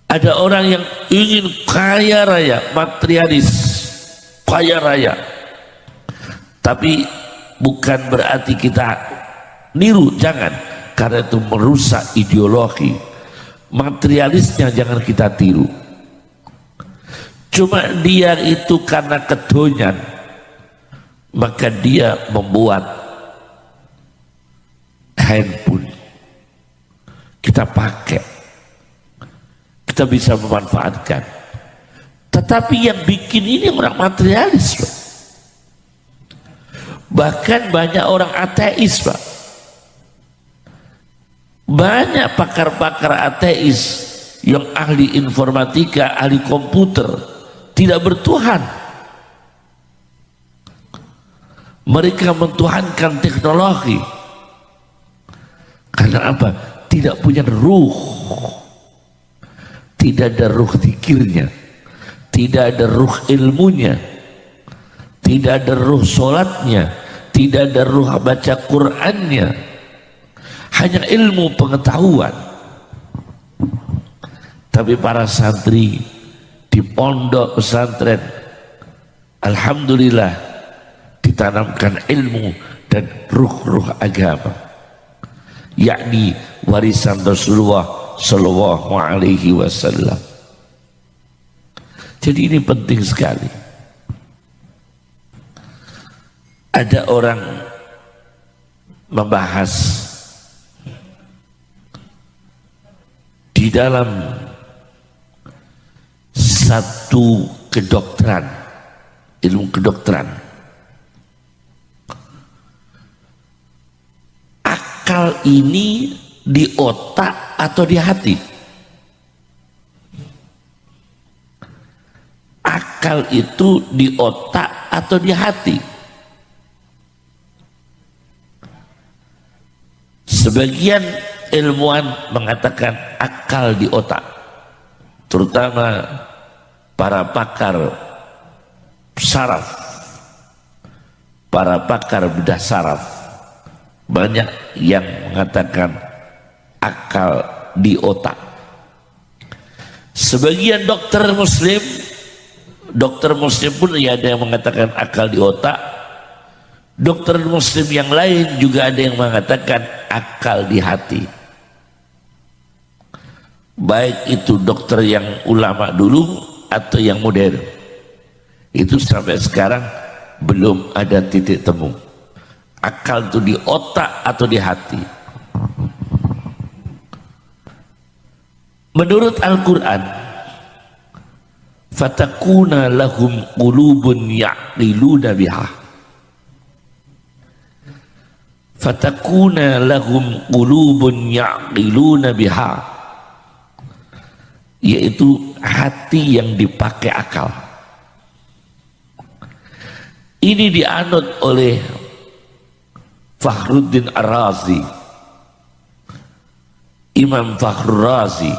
ada orang yang ingin kaya raya, materialis, kaya raya. Tapi bukan berarti kita niru, jangan. Karena itu merusak ideologi. Materialisnya jangan kita tiru. Cuma dia itu karena kedonyan, maka dia membuat handphone. Kita pakai, kita bisa memanfaatkan. Tetapi yang bikin ini orang materialis, Pak. Bahkan banyak orang ateis, Pak. Banyak pakar-pakar ateis yang ahli informatika, ahli komputer, tidak bertuhan. Mereka mentuhankan teknologi. Karena apa? Tidak punya ruh. Tidak ada ruh zikirnya, tidak ada ruh ilmunya, tidak ada ruh sholatnya, tidak ada ruh baca Qur'annya, hanya ilmu pengetahuan. Tapi para santri di pondok pesantren, alhamdulillah ditanamkan ilmu dan ruh-ruh agama, yakni warisan Rasulullah Sallallahu Alaihi Wasallam. Jadi ini penting sekali. Ada orang membahas di dalam satu kedokteran, ilmu kedokteran, akal ini di otak atau di hati? Akal itu di otak atau di hati? Sebagian ilmuwan mengatakan akal di otak, terutama para pakar saraf, para pakar bedah saraf, banyak yang mengatakan akal di otak. Sebagian dokter muslim pun ya ada yang mengatakan akal di otak. Dokter muslim yang lain juga ada yang mengatakan akal di hati. Baik itu dokter yang ulama dulu atau yang modern, itu sampai sekarang belum ada titik temu. Akal itu di otak atau di hati. Menurut Al-Quran, fatakuna lahum qulubun ya'qiluna biha, fatakuna lahum qulubun ya'qiluna biha, yaitu hati yang dipakai akal. Ini dianut oleh Fakhruddin Ar-Razi, Imam Fakhrur Razi,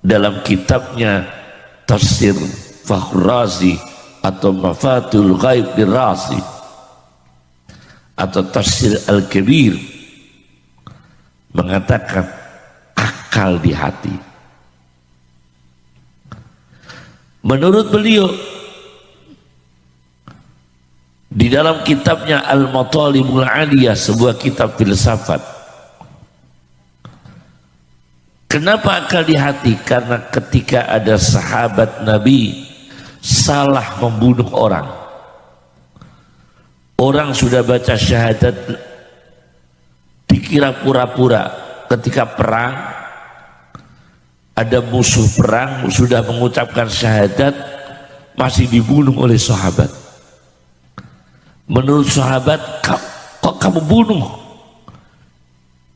dalam kitabnya Tafsir Fakhrur Razi atau Mafatul Ghaib Dir-Razi atau Tafsir Al-Kabir, mengatakan akal di hati. Menurut beliau, di dalam kitabnya Al-Matalibul Aliyah, sebuah kitab filsafat, kenapa akal di hati? Karena ketika ada sahabat Nabi salah membunuh orang, orang sudah baca syahadat, dikira pura-pura. Ketika perang, ada musuh perang sudah mengucapkan syahadat, masih dibunuh oleh sahabat. Menurut sahabat, kok kamu bunuh?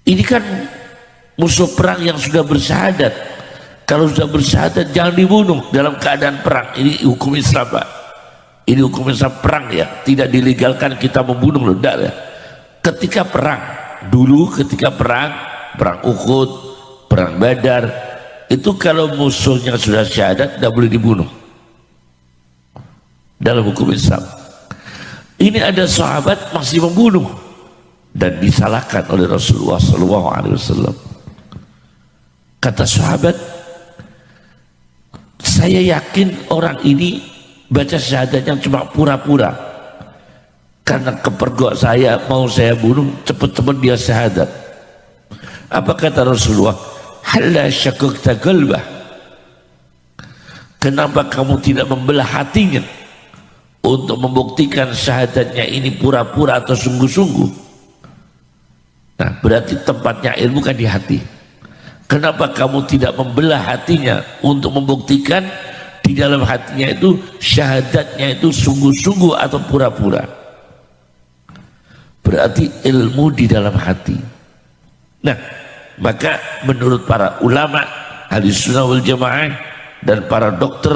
Ini kan musuh perang yang sudah bersyahadat. Kalau sudah bersyahadat jangan dibunuh dalam keadaan perang. Ini hukum Islam, Pak. Ini hukum Islam perang ya, tidak dilegalkan kita membunuh loh, enggak ya. Ketika perang, dulu ketika perang Uhud, perang Badar, itu kalau musuhnya sudah syahadat tidak boleh dibunuh dalam hukum Islam. Ini ada sahabat masih membunuh dan disalahkan oleh Rasulullah SAW. Kata sahabat, saya yakin orang ini baca syahadatnya cuma pura-pura, karena kepergok saya mau saya bunuh, cepat-cepat dia syahadat. Apa kata Rasulullah? Halla syakukta qalbah, kenapa kamu tidak membelah hatinya untuk membuktikan syahadatnya ini pura-pura atau sungguh-sungguh? Nah, berarti tempatnya ilmu kan di hati. Kenapa kamu tidak membelah hatinya untuk membuktikan di dalam hatinya itu syahadatnya itu sungguh-sungguh atau pura-pura? Berarti ilmu di dalam hati. Nah, maka menurut para ulama Ahlussunnah wal Jamaah dan para dokter,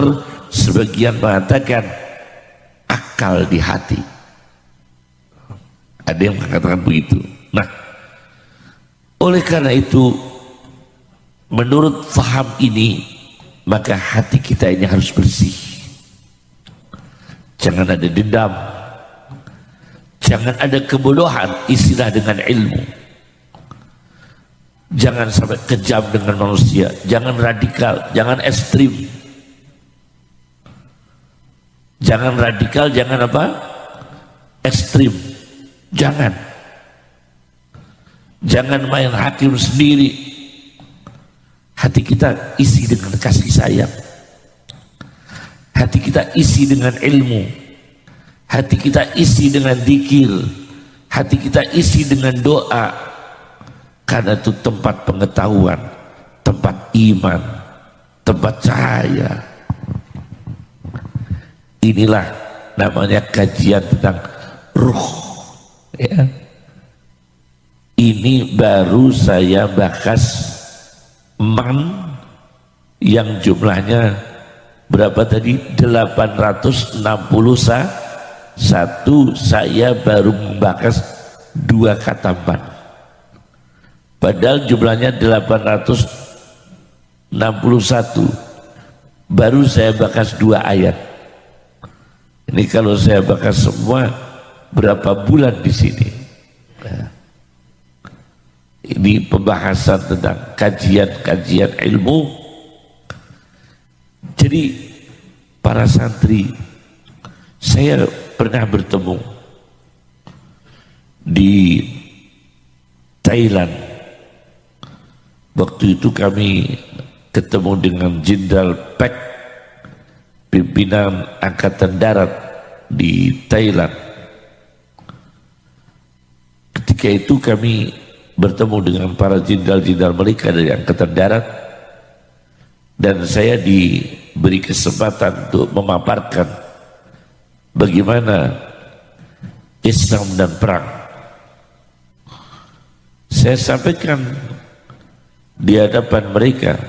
sebagian mengatakan akal di hati. Ada yang mengatakan begitu. Nah, oleh karena itu, menurut faham ini, maka hati kita ini harus bersih. Jangan ada dendam, jangan ada kebodohan, isilah dengan ilmu. Jangan sampai kejam dengan manusia, jangan radikal, jangan ekstrim. Jangan radikal, jangan apa? Ekstrim. Jangan main hakim sendiri. Hati kita isi dengan kasih sayang, hati kita isi dengan ilmu, hati kita isi dengan dzikir, hati kita isi dengan doa. Karena itu tempat pengetahuan, tempat iman, tempat cahaya. Inilah namanya kajian tentang ruh ya. Ini baru saya bahas man yang jumlahnya berapa tadi? 861. Saya baru membahas 2 kata man, padahal jumlahnya 861. Baru saya bahas 2 ayat. Ini kalau saya bahas semua berapa bulan di sini? Nah, ini pembahasan tentang kajian ilmu. Jadi para santri, saya pernah bertemu di Thailand. Waktu itu kami ketemu dengan Jenderal Pek, pimpinan Angkatan Darat di Thailand. Ketika itu kami bertemu dengan para jenderal-jenderal mereka dari Angkatan Darat, dan saya diberi kesempatan untuk memaparkan bagaimana Islam dan perang. Saya sampaikan di hadapan mereka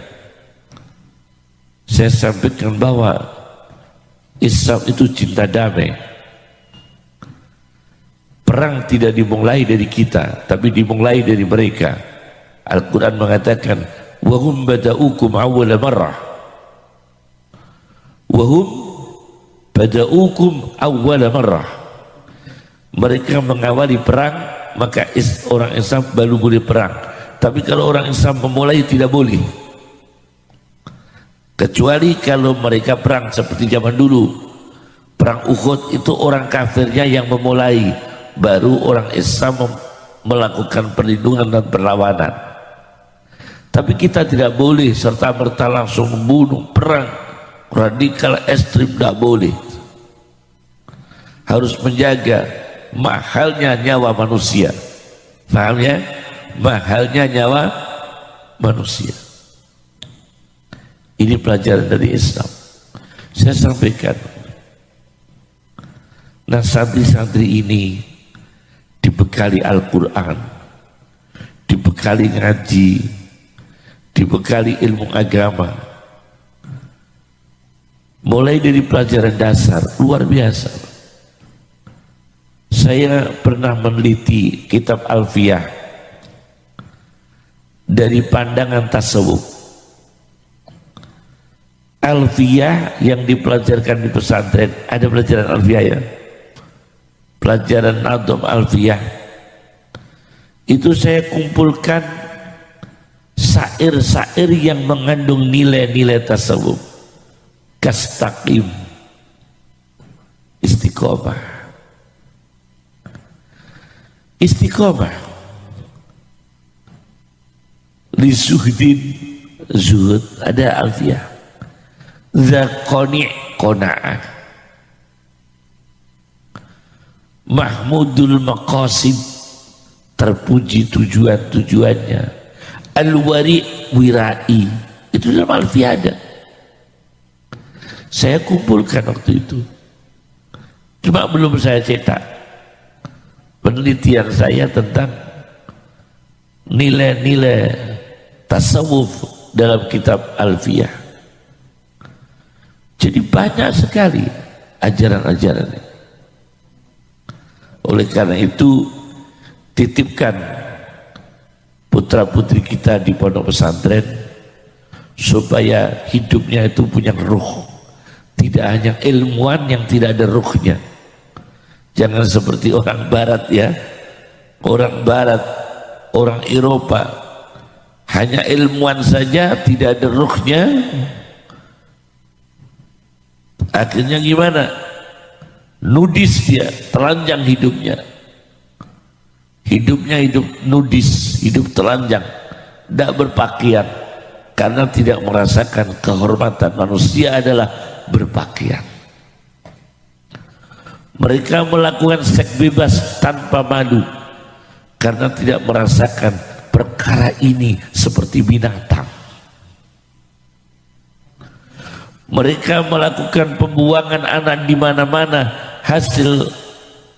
Saya sampaikan bahwa Islam itu cinta damai. Perang tidak dimulai dari kita, tapi dimulai dari mereka. Al-Quran mengatakan, wahum bada'ukum awwala marrah. Wahum bada'ukum awwala marrah. Mereka mengawali perang, maka orang Islam baru boleh perang. Tapi kalau orang Islam memulai tidak boleh. Kecuali kalau mereka perang seperti zaman dulu. Perang Uhud itu orang kafirnya yang memulai, baru orang Islam melakukan perlindungan dan perlawanan. Tapi kita tidak boleh serta-merta langsung membunuh, perang radikal ekstrim, tidak boleh. Harus menjaga mahalnya nyawa manusia. Paham ya? Mahalnya nyawa manusia. Ini pelajaran dari Islam. Saya sampaikan. Nah, santri-santri ini dibekali Al-Quran, dibekali ngaji, dibekali ilmu agama. Mulai dari pelajaran dasar, luar biasa. Saya pernah meneliti kitab Alfiyah dari pandangan tasawuf. Alfiyah yang dipelajarkan di pesantren, ada pelajaran Alfiyah ya, pelajaran Nadham Alfiyah. Itu saya kumpulkan syair-syair yang mengandung nilai-nilai tasawuf. Kastaqim, istiqomah. Istiqomah li zuhdin, zuhud, ada Alfiyah. Zakoni qona'ah, mahmudul maqasid, terpuji tujuan-tujuannya. Al-wari wirai, itu dalam Alfiyah ada. Saya kumpulkan waktu itu, cuma belum saya cetak. Penelitian saya tentang nilai-nilai tasawuf dalam kitab Alfiyah. Jadi banyak sekali ajaran-ajaran ini. Oleh karena itu, titipkan putra-putri kita di pondok pesantren supaya hidupnya itu punya ruh. Tidak hanya ilmuwan yang tidak ada ruhnya. Jangan seperti orang barat ya. Orang barat, orang Eropa, hanya ilmuwan saja, tidak ada ruhnya. Akhirnya gimana? Nudis dia, telanjang hidupnya. Hidupnya hidup nudis, hidup telanjang, tidak berpakaian. Karena tidak merasakan kehormatan. Manusia adalah berpakaian. Mereka melakukan seks bebas tanpa malu karena tidak merasakan perkara ini seperti binatang. Mereka melakukan pembuangan anak di mana-mana hasil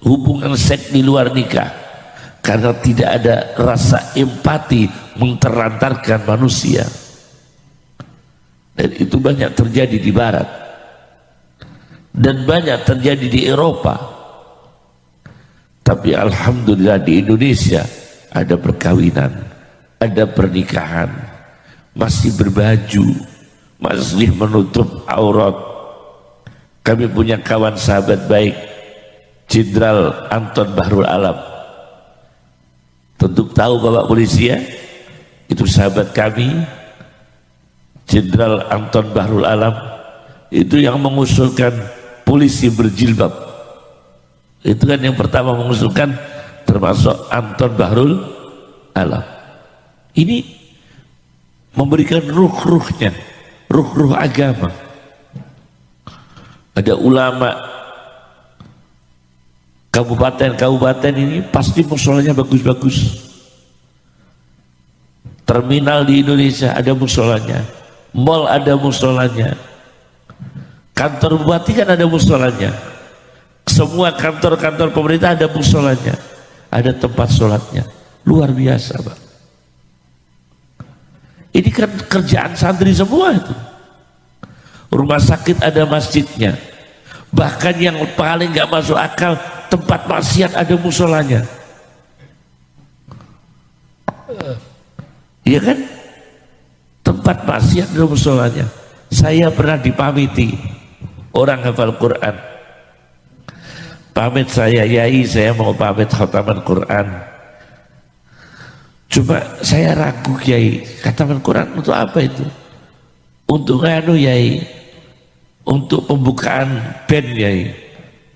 hubungan seks di luar nikah karena tidak ada rasa empati menterantarkan manusia. Dan itu banyak terjadi di barat. Dan banyak terjadi di Eropa. Tapi alhamdulillah di Indonesia ada perkawinan, ada pernikahan, masih berbaju, masih menutup aurat. Kami punya kawan sahabat baik, Jenderal Anton Bahrul Alam. Tentu tahu Bapak polisi ya, itu sahabat kami, Jenderal Anton Bahrul Alam, itu yang mengusulkan polisi berjilbab. Itu kan yang pertama mengusulkan, termasuk Anton Bahrul Alam. Ini memberikan ruh-ruhnya, ruh-ruh agama. Ada ulama kabupaten-kabupaten ini pasti musholanya bagus-bagus. Terminal di Indonesia ada musholanya, mall ada musholanya, kantor bupati kan ada musholanya, semua kantor-kantor pemerintah ada musholanya, ada tempat sholatnya. Luar biasa Pak. Ini kan kerjaan santri semua itu. rumah sakit ada masjidnya, bahkan yang paling nggak masuk akal, tempat maksiat ada musolanya. Iya kan? Tempat maksiat ada musolanya. Saya pernah dipamiti orang hafal Quran, pamit saya, yai saya mau pamit khataman Quran. Cuma saya ragu, Kiai, khataman Quran untuk apa itu? Untuk nganu, Yai? Untuk pembukaan band, Yai,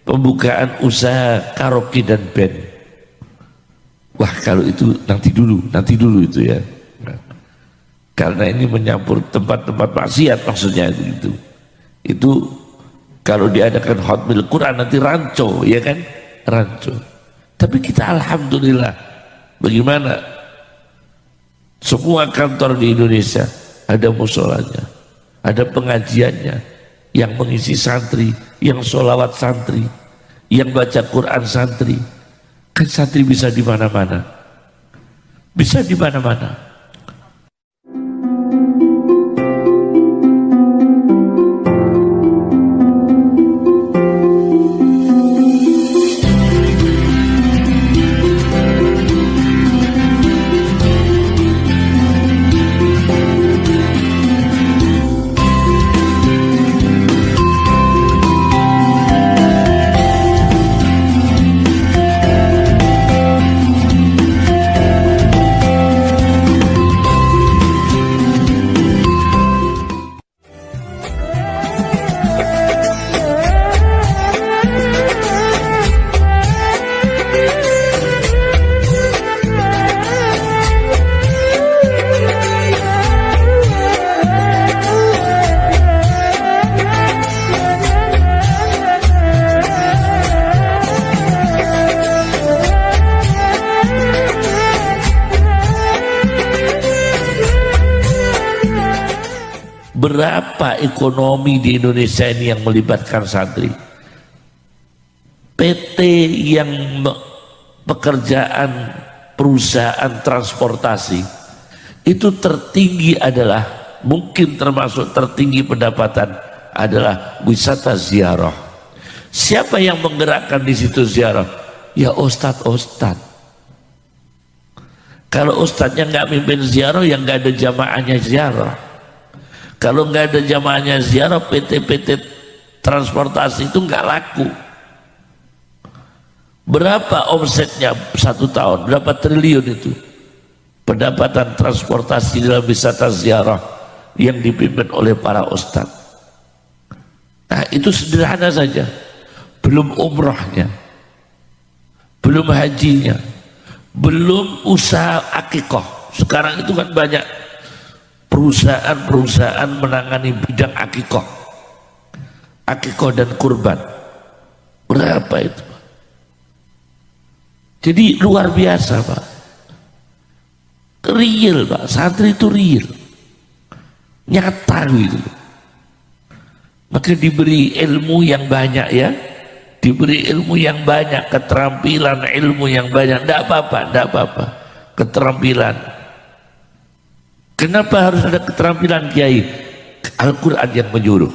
pembukaan usaha karaoke dan band. Wah, kalau itu nanti dulu itu ya. Karena ini menyampur tempat-tempat maksiat maksudnya itu. Itu kalau diadakan hotmil Quran nanti rancu, ya kan? Rancu. Tapi kita alhamdulillah, bagaimana? Semua kantor di Indonesia ada musolanya, ada pengajiannya, yang mengisi santri, yang sholawat santri, yang baca Quran santri. Kan santri bisa di mana-mana, bisa di mana-mana. Berapa ekonomi di Indonesia ini yang melibatkan santri? PT yang pekerjaan perusahaan transportasi itu tertinggi adalah, mungkin termasuk tertinggi pendapatan adalah wisata ziarah. Siapa yang menggerakkan di situ ziarah? Ya ustadz. Kalau ustadznya nggak mimpin ziarah, yang nggak ada jamaahnya ziarah. Kalau nggak ada jamaahnya ziarah, PT-PT transportasi itu nggak laku. Berapa omsetnya satu tahun? Berapa triliun itu pendapatan transportasi dalam wisata ziarah yang dipimpin oleh para ustadz? Nah, itu sederhana saja. Belum umrahnya, belum hajinya, belum usaha akikoh. Sekarang itu kan banyak perusahaan-perusahaan menangani bidang akikoh dan kurban. Berapa itu, Pak? Jadi luar biasa, Pak. Real, Pak. Santri itu real, nyata gitu. Maka diberi ilmu yang banyak, ya, diberi ilmu yang banyak, keterampilan ilmu yang banyak. Tidak apa-apa, keterampilan. Kenapa harus ada keterampilan, Kiai? Al-Quran yang menyuruh.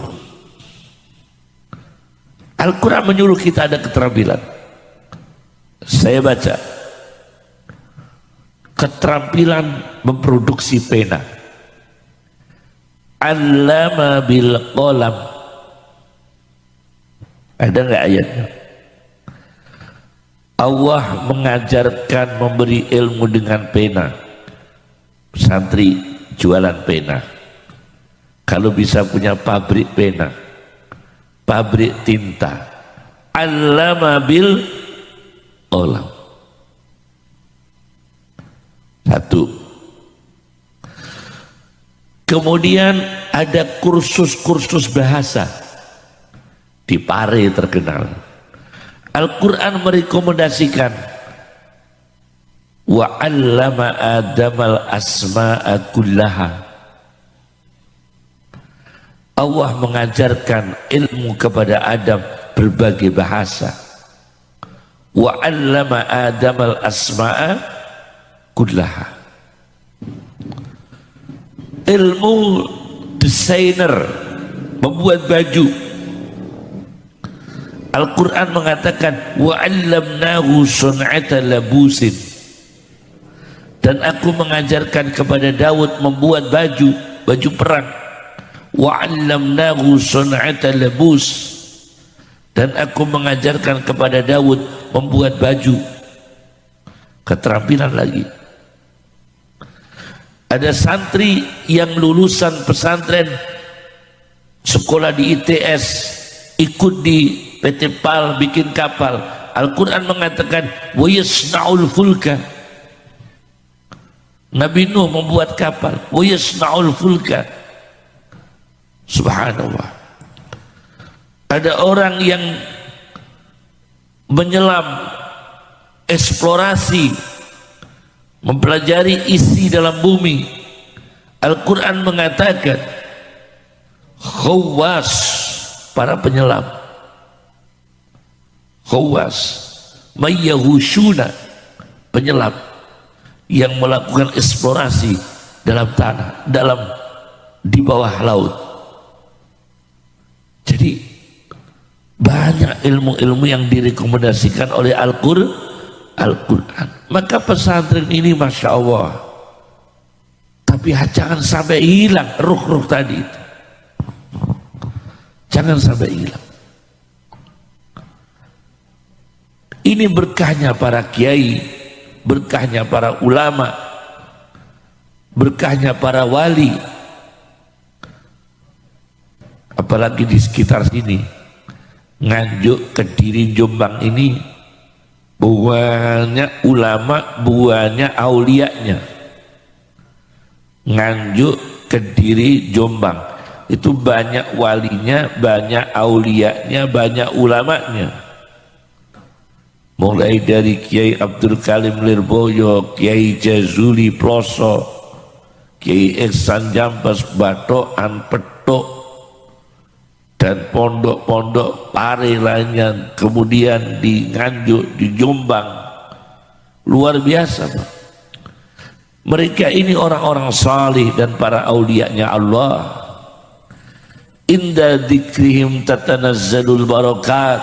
Al-Quran menyuruh kita ada keterampilan. Saya baca keterampilan memproduksi pena. Allama bil qalam. Ada nggak ayatnya? Allah mengajarkan memberi ilmu dengan pena. Santri jualan pena, kalau bisa punya pabrik pena, pabrik tinta. Allama bil qalam. Satu. Kemudian ada kursus-kursus bahasa di Pare terkenal. Al-Quran merekomendasikan wa 'allama Adamal asma'a kullaha. Allah mengajarkan ilmu kepada Adam berbagai bahasa. Wa 'allama Adamal asma'a kullaha. Ilmu desainer membuat baju. Al-Quran mengatakan wa'allamnahu sun'ata labusin, dan aku mengajarkan kepada Daud membuat baju perang. Wa'allamnahu sun'ata labus, dan aku mengajarkan kepada Daud membuat baju. Keterampilan lagi. Ada santri yang lulusan pesantren, sekolah di ITS, ikut di PT PAL bikin kapal. Al-Quran mengatakan wa yasna'ul fulka, Nabi Nuh membuat kapal. Wa yasna'ul fulka. Subhanallah. Ada orang yang menyelam, eksplorasi, mempelajari isi dalam bumi. Al-Quran mengatakan khawas, para penyelam. Khawas, mayyahushuna, penyelam yang melakukan eksplorasi dalam tanah, di bawah laut. Jadi banyak ilmu-ilmu yang direkomendasikan oleh Al-Quran. Maka pesantren ini Masya Allah, tapi jangan sampai hilang ruh-ruh tadi itu. Jangan sampai hilang. Ini berkahnya para kiai, berkahnya para ulama, berkahnya para wali. Apalagi di sekitar sini, Nganjuk, Kediri, Jombang ini buahnya ulama, buahnya aulianya. Nganjuk, Kediri, Jombang itu banyak walinya, banyak aulianya, banyak ulamanya. Mulai dari Kiai Abdul Kalim Lirboyo, Kiai Jazuli Ploso, Kiai Ihsan Jampas, Batoan Petok, dan pondok-pondok pare lainnya, kemudian di Nganjuk, di Jombang, luar biasa Pak. Mereka ini orang-orang salih dan para aulianya Allah. Inda dzikrihim tatanazzalul barakat.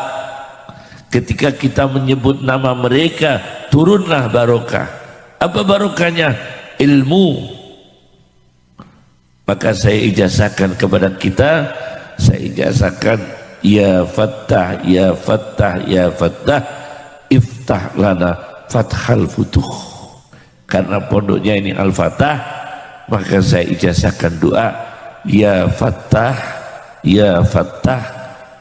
Ketika kita menyebut nama mereka, turunlah barokah. Apa barokahnya? Ilmu. Maka saya ijazahkan kepada kita, saya ijazahkan ya Fattah, ya Fattah, ya Fattah, iftah lana fathal futuh. Karena pondoknya ini Al-Fatah, maka saya ijazahkan doa ya Fattah, ya Fattah,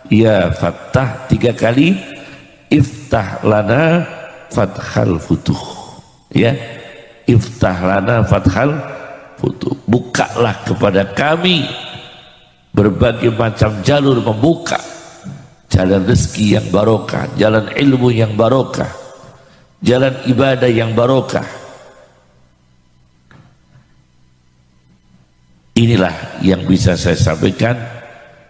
ya Fattah 3 kali, iftah lana fathal futuh. Ya, iftah lana fathal futuh. Bukalah kepada kami berbagai macam jalur, membuka jalan rezeki yang barokah, jalan ilmu yang barokah, jalan ibadah yang barokah. Inilah yang bisa saya sampaikan,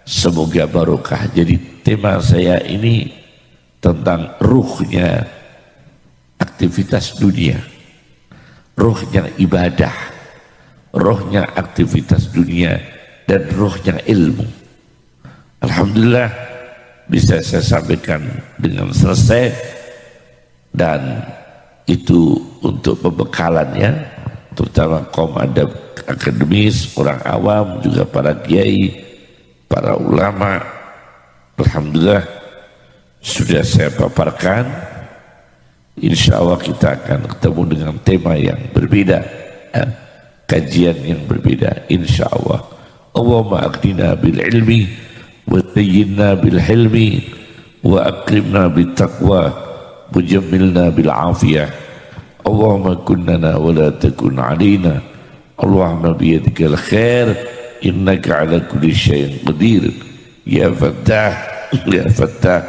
semoga barokah. Jadi tema saya ini tentang ruhnya aktivitas dunia, ruhnya ibadah, ruhnya aktivitas dunia, dan ruhnya ilmu. Alhamdulillah bisa saya sampaikan dengan selesai, dan itu untuk pembekalannya, terutama kaum adab akademis, orang awam, juga para kiai, para ulama. Alhamdulillah sudah saya paparkan. Insya Allah kita akan ketemu dengan tema yang berbeda, kajian yang berbeda, insya Allah. Allahumma akdina bil ilmi wa tayyinna bil hilmi wa akrimna bil taqwa wa jammilna bil afiyah. Allahumma kunnana wa la takun alina. Allahumma biyadikal khair innaka ala kulli syai'in qadir. Ya Fattah, ya Fattah,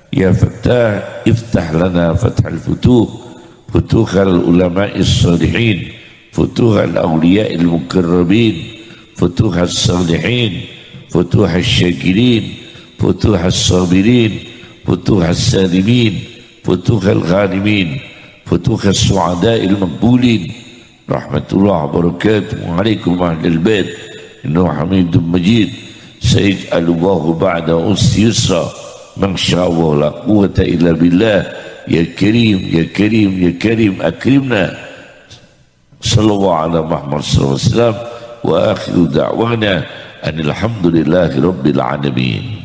ya Fattah, iftah lana fathal futuh, futuhal ulama'is salihin, futuhal awliya'il mukarrabin, futuhal salihin, futuhal syakirin, futuhal sabirin, futuhal salimin, futuhal ghanimin, futuhal su'ada'il maqbulin. Rahmatullah wabarakatuh. Waalaikum ahlul bait innahu hamidun majid. sayaj'alullahu ba'da usri yusra, masyaallah la quwwata illa billah. Ya Karim, ya Karim, ya Karim, akrimna. Sallallahu ala Muhammad sallallahu alaihi wasallam. Wa akhiru da'wana anil hamdulillahi rabbil alamin.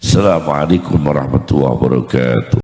Assalamualaikum warahmatullahi wabarakatuh.